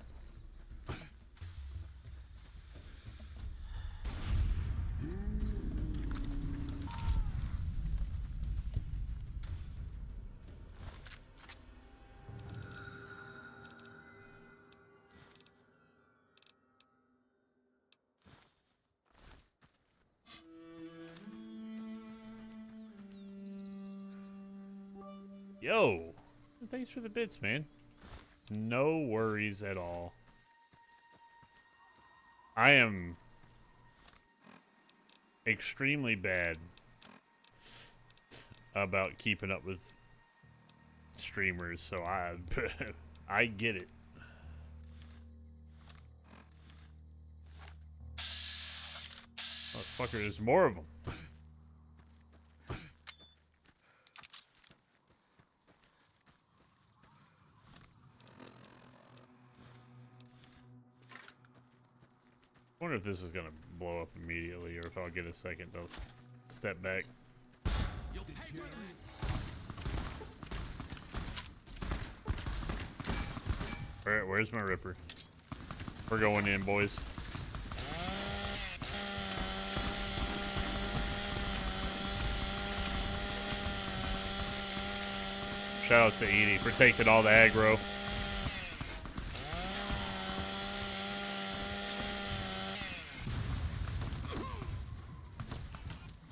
Yo, thanks for the bits, man. No worries at all. I am extremely bad about keeping up with streamers, so I get it. Motherfucker, there's more of them. I wonder if this is gonna blow up immediately, or if I'll get a second to step back. Where's my Ripper? We're going in, boys. Shout out to Edie for taking all the aggro.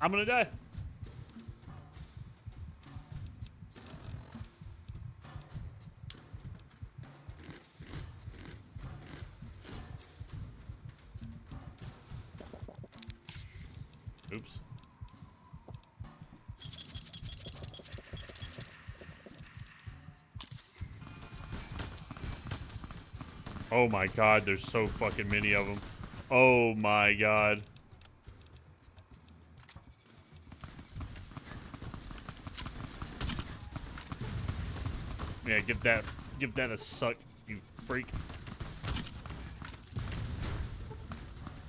I'm gonna die. Oops. Oh my god, there's so fucking many of them. Oh my god. Yeah, give that a suck, you freak.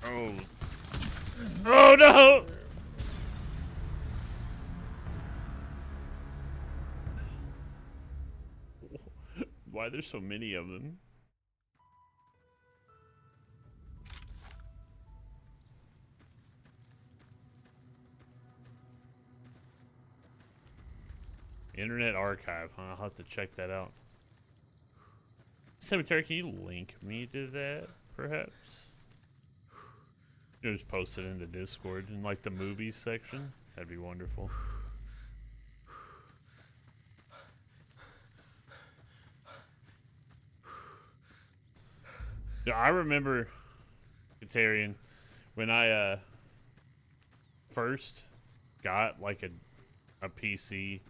Oh. Oh no! Why there's so many of them? Internet Archive, huh? I'll have to check that out. Cemetery, can you link me to that, perhaps? You just post it in the Discord in like the movies section. That'd be wonderful. Yeah, I remember, Katarian, when I first got like a PC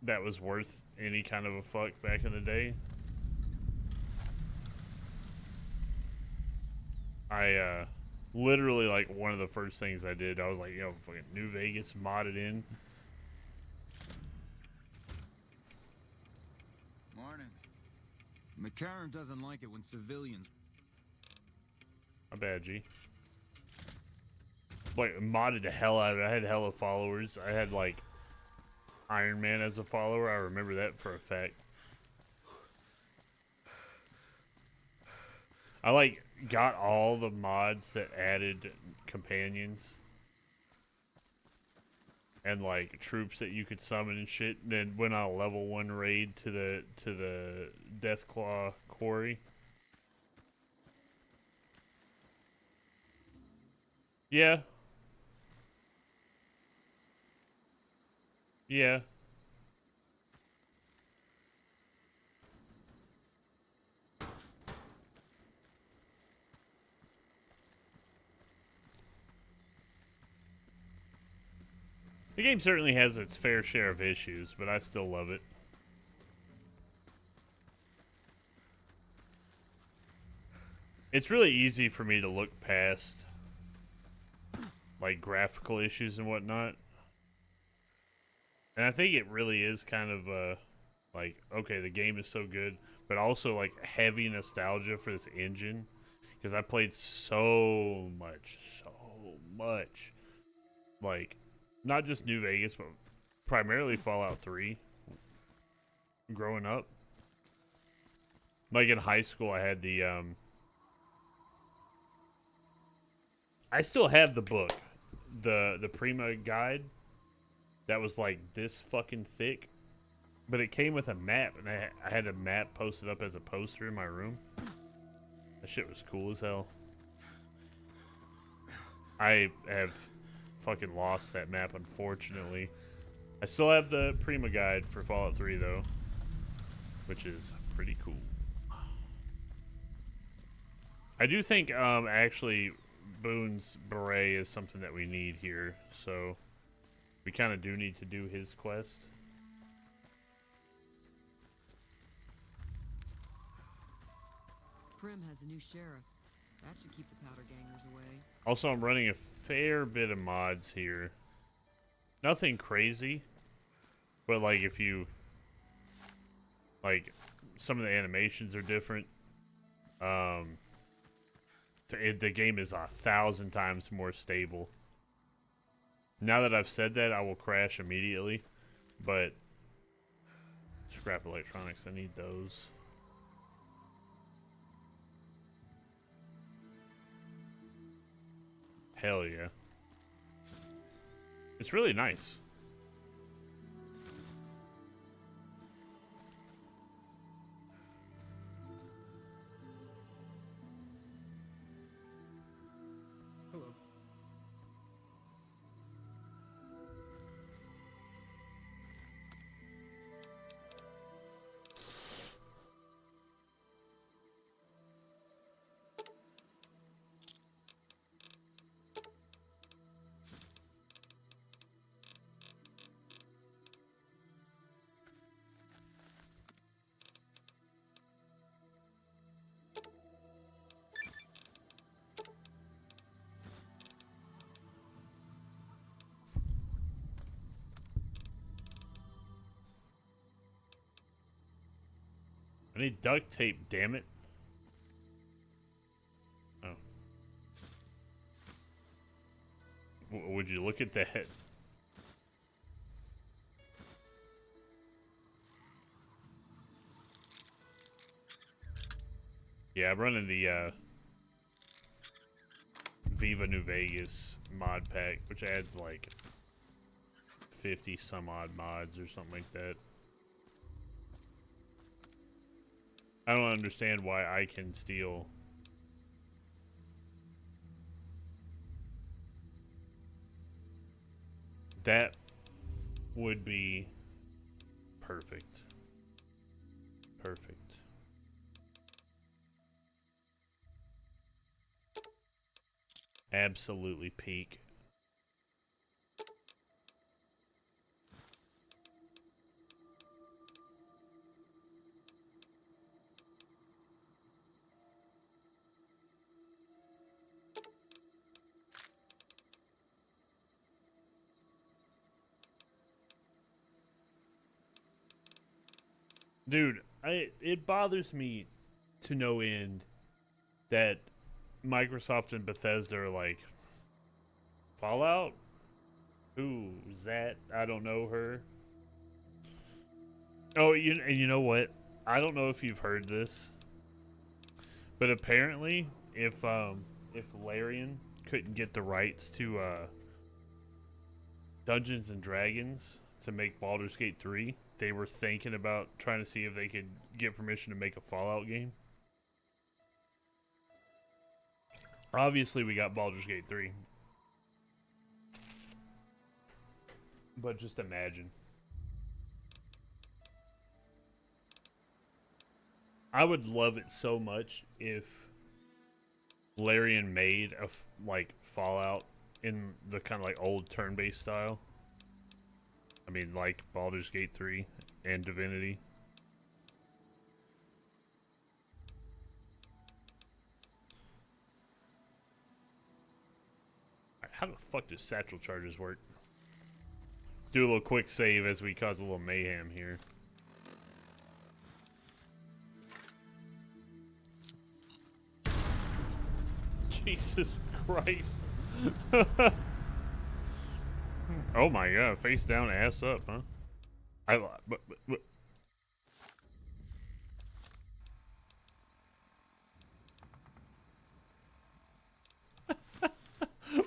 that was worth any kind of a fuck back in the day. I literally, like, one of the first things I did, I was like, yo, fucking New Vegas modded in. Morning. McCarran doesn't like it when civilians... My bad, G. Like, modded the hell out of it. I had hella followers. I had, like, Iron Man as a follower. I remember that for a fact. I, like, got all the mods that added companions. And, like, troops that you could summon and shit. And then went on a level 1 raid to the Deathclaw Quarry. Yeah. Yeah. The game certainly has its fair share of issues, but I still love it. It's really easy for me to look past like graphical issues and whatnot. And I think it really is kind of like, okay, the game is so good, but also like heavy nostalgia for this engine, because I played so much, like not just New Vegas, but primarily Fallout 3 growing up. Like in high school, I had the I still have the book, the Prima guide that was like this fucking thick, but it came with a map, and I had a map posted up as a poster in my room. That shit was cool as hell. I have fucking lost that map, unfortunately. I still have the Prima guide for Fallout 3 though, which is pretty cool. I do think actually Boone's beret is something that we need here, so we kind of do need to do his quest. Primm has a new sheriff. That should keep the powder gangers away. Also, I'm running a fair bit of mods here. Nothing crazy, but like if you like, some of the animations are different. The game is 1,000 times more stable. Now that I've said that, I will crash immediately, but scrap electronics, I need those. Hell yeah. It's really nice. Hello. I need duct tape, damn it. Oh. Would you look at that? Yeah, I'm running the Viva New Vegas mod pack, which adds like 50 some odd mods or something like that. I don't understand why I can steal that. Would be perfect. Perfect. Absolutely peak. Dude, it bothers me to no end that Microsoft and Bethesda are like, Fallout? Who's that? I don't know her. Oh, and you know what? I don't know if you've heard this, but apparently, if Larian couldn't get the rights to Dungeons and Dragons to make Baldur's Gate 3, they were thinking about trying to see if they could get permission to make a Fallout game. Obviously, we got Baldur's Gate 3. But just imagine. I would love it so much if Larian made a like Fallout in the kind of like old turn-based style. I mean, like Baldur's Gate 3 and Divinity. How the fuck does satchel charges work? Do a little quick save as we cause a little mayhem here. Jesus Christ. Oh my god, face down, ass up, huh? But.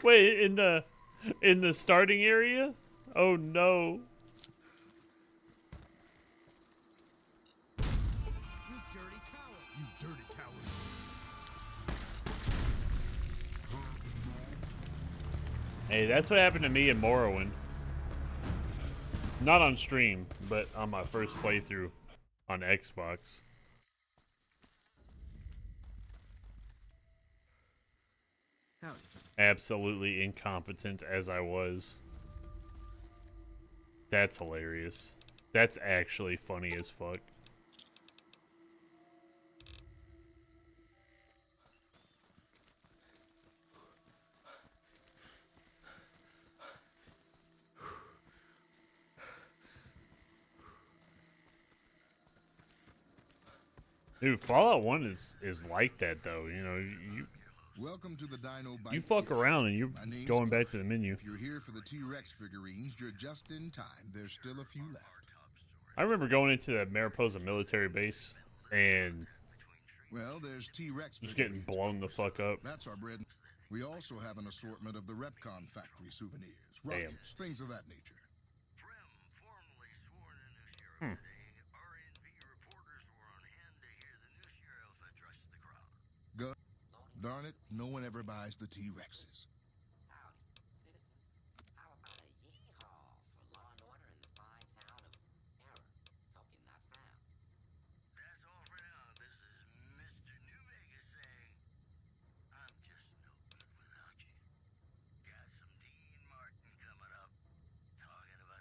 Wait, in the starting area? Oh no. You dirty coward. You dirty coward. Hey, that's what happened to me in Morrowind. Not on stream, but on my first playthrough on Xbox. Howdy. Absolutely incompetent as I was. That's hilarious. That's actually funny as fuck. Dude, Fallout 1 is like that though. You know, Welcome to the Dino Bite you fuck Pit. around and you're My name's going back Cliff. to the menu. If you're here for the T-Rex figurines, you're just in time. There's still a few left. I remember going into the Mariposa military base and Well, there's T-Rex just getting blown the fuck up. That's our bread. We also have an assortment of the Repcon factory souvenirs, Damn. rockets, things of that nature. Hmm. Darn it, no one ever buys the T-Rexes.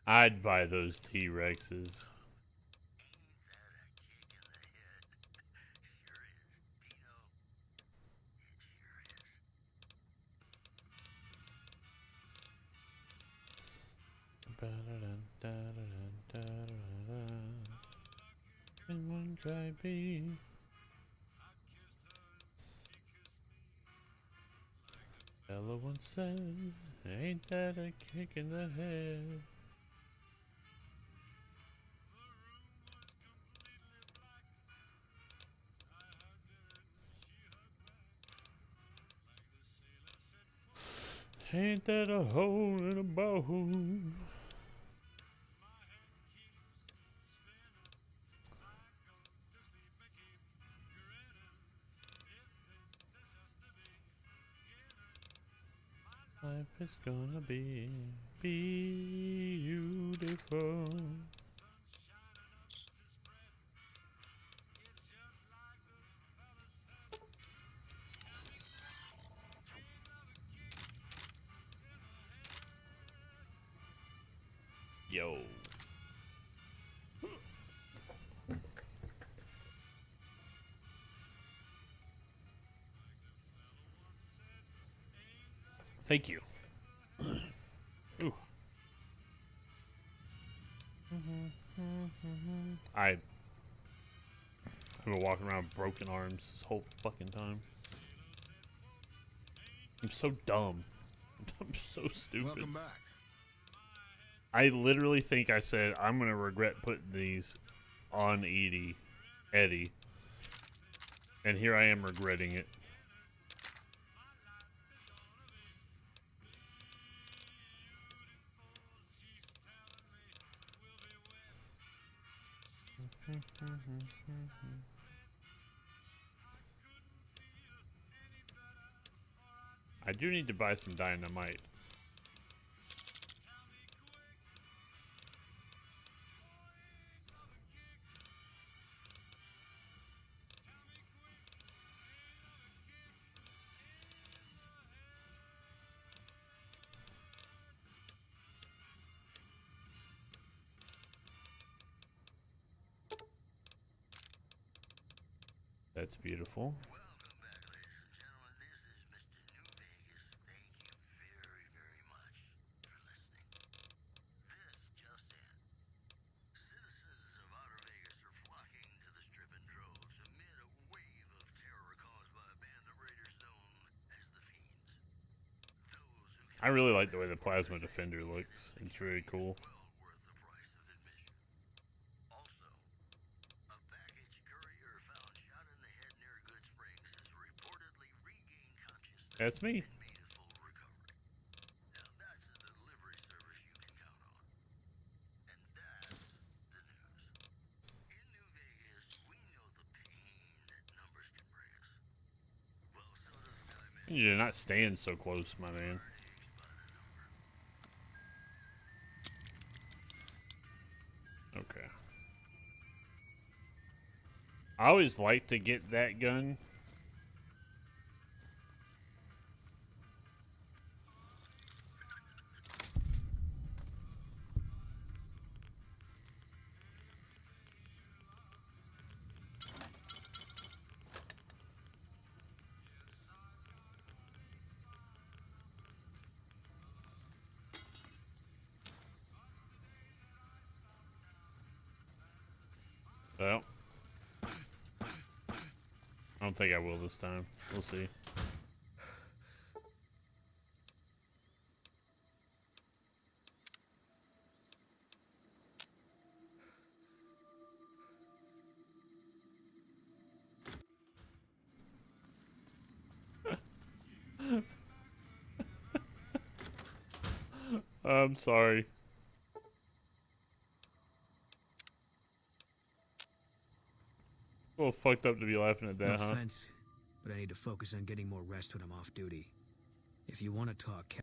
I'd buy those T-Rexes. In one dry beat. Ella once said, ain't that a kick in the head? Ain't that a hole in a bone? Life is gonna be beautiful. Yo. Thank you. Ooh. I've been walking around with broken arms this whole fucking time. I'm so dumb. I'm so stupid. Welcome back. I literally think I said I'm gonna regret putting these on Eddie, and here I am regretting it. I do need to buy some dynamite. That's beautiful. I really like the way the Plasma Defender looks. It's really cool. That's me. You're not staying so close, my man. Okay. I always like to get that gun. Well, I don't think I will this time. We'll see. I'm sorry. Well, fucked up to be laughing at that, No huh? offense, but I need to focus on getting more rest when I'm off duty. If you want to talk,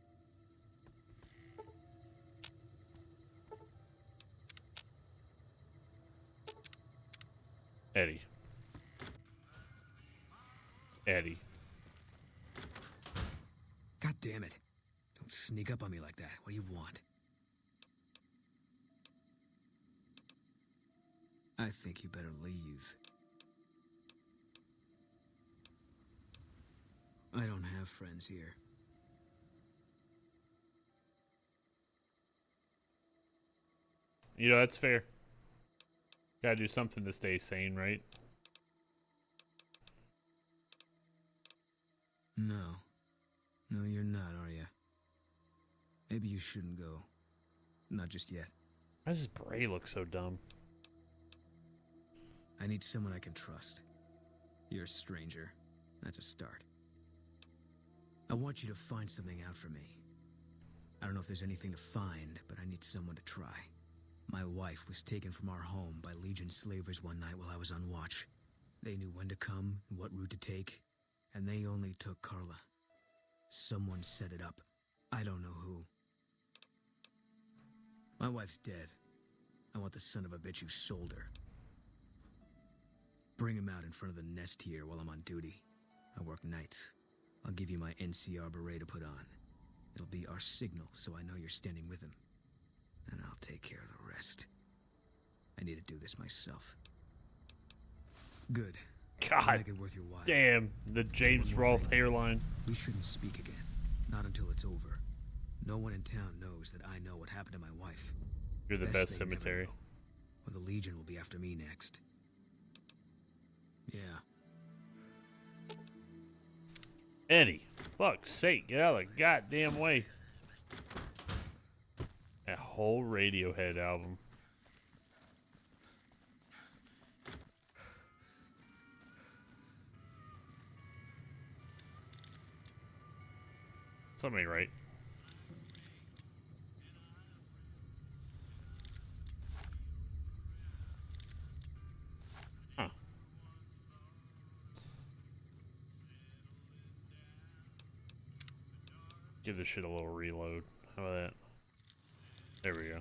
Eddie. Eddie. God damn it. Don't sneak up on me like that. What do you want? I think you better leave. I don't have friends here. You know, that's fair. Gotta do something to stay sane, right? No. No, you're not, are you? Maybe you shouldn't go. Not just yet. Why does his bray look so dumb? I need someone I can trust. You're a stranger. That's a start. I want you to find something out for me. I don't know if there's anything to find, but I need someone to try. My wife was taken from our home by Legion slavers one night while I was on watch. They knew when to come and what route to take, and they only took Carla. Someone set it up. I don't know who. My wife's dead. I want the son of a bitch who sold her. Bring him out in front of the nest here while I'm on duty. I work nights. I'll give you my NCR beret to put on. It'll be our signal, so I know you're standing with him. And I'll take care of the rest. I need to do this myself. Good. God Make it worth your while. damn, the James One more Rolfe thing. hairline. We shouldn't speak again. Not until it's over. No one in town knows that I know what happened to my wife. You're the best they never cemetery. know, or the Legion will be after me next. Yeah. Eddie, fuck's sake, get out of the goddamn way. That whole Radiohead album. Something right. Huh. Give this shit a little reload. How about that? There we go.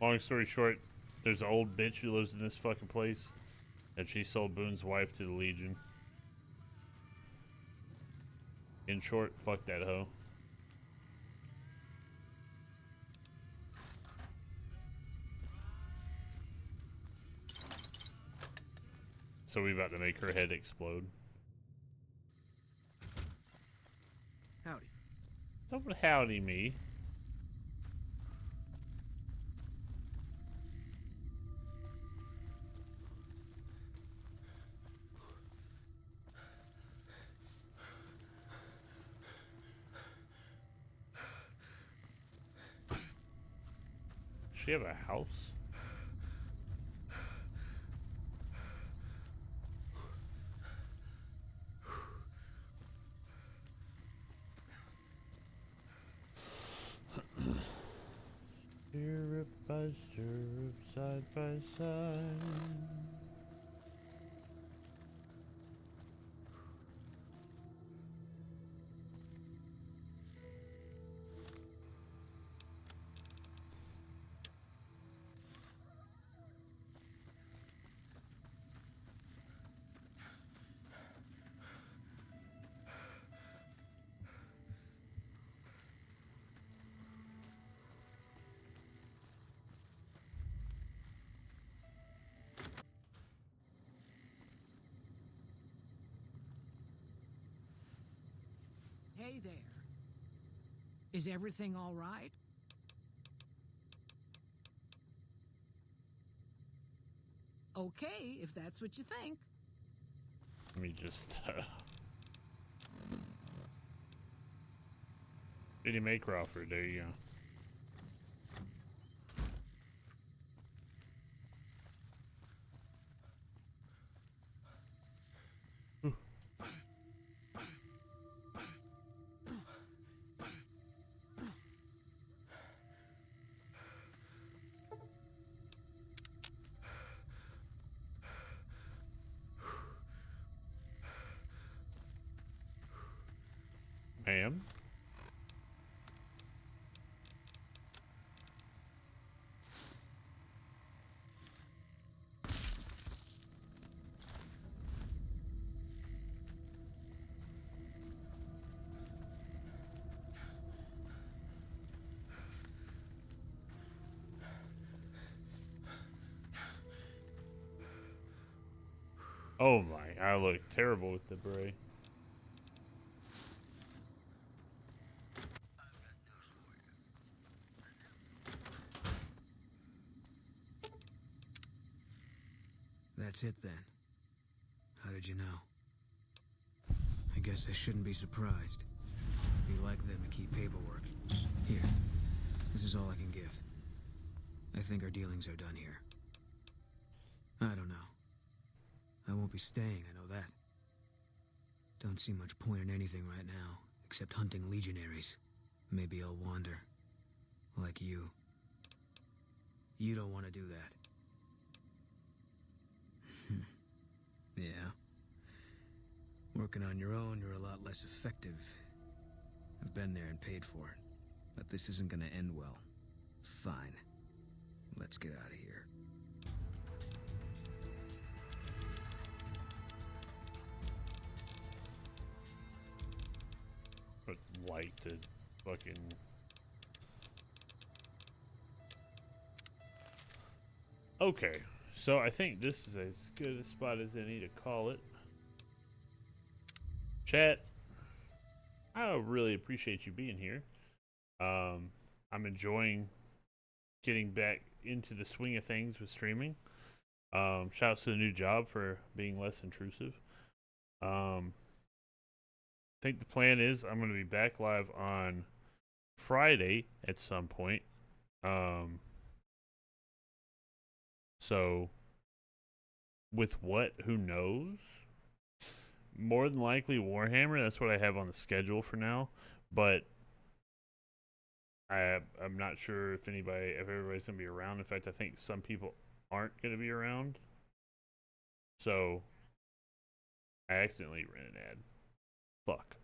Long story short, there's an old bitch who lives in this fucking place, and she sold Boone's wife to the Legion. In short, fuck that hoe. So we about to make her head explode. Howdy. Don't howdy me. Does she have a house? Stirrup by stirrup, side by side. Hey there. Is everything all right? Okay, if that's what you think. Let me just Eddie Maycroft, there you go. Ma'am? Oh my, I look terrible with the beret. That's it then. How did you know? I guess I shouldn't be surprised. It'd be like them to keep paperwork. Here. This is all I can give. I think our dealings are done here. I don't know. I won't be staying, I know that. Don't see much point in anything right now, except hunting legionaries. Maybe I'll wander. Like you. You don't want to do that. Yeah. Working on your own, you're a lot less effective. I've been there and paid for it. But this isn't gonna end well. Fine. Let's get out of here. But light to fucking... Okay. So I think this is as good a spot as any to call it. Chat, I really appreciate you being here. I'm enjoying getting back into the swing of things with streaming. Shouts to the new job for being less intrusive. I think the plan is I'm going to be back live on Friday at some point. So, with what? Who knows? More than likely Warhammer. That's what I have on the schedule for now. But I'm not sure if everybody's gonna be around. In fact, I think some people aren't gonna be around. So, I accidentally ran an ad. Fuck.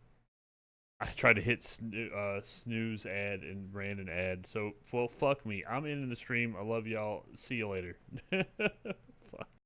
I tried to hit snooze ad and ran an ad. So, well, fuck me. I'm ending the stream. I love y'all. See you later.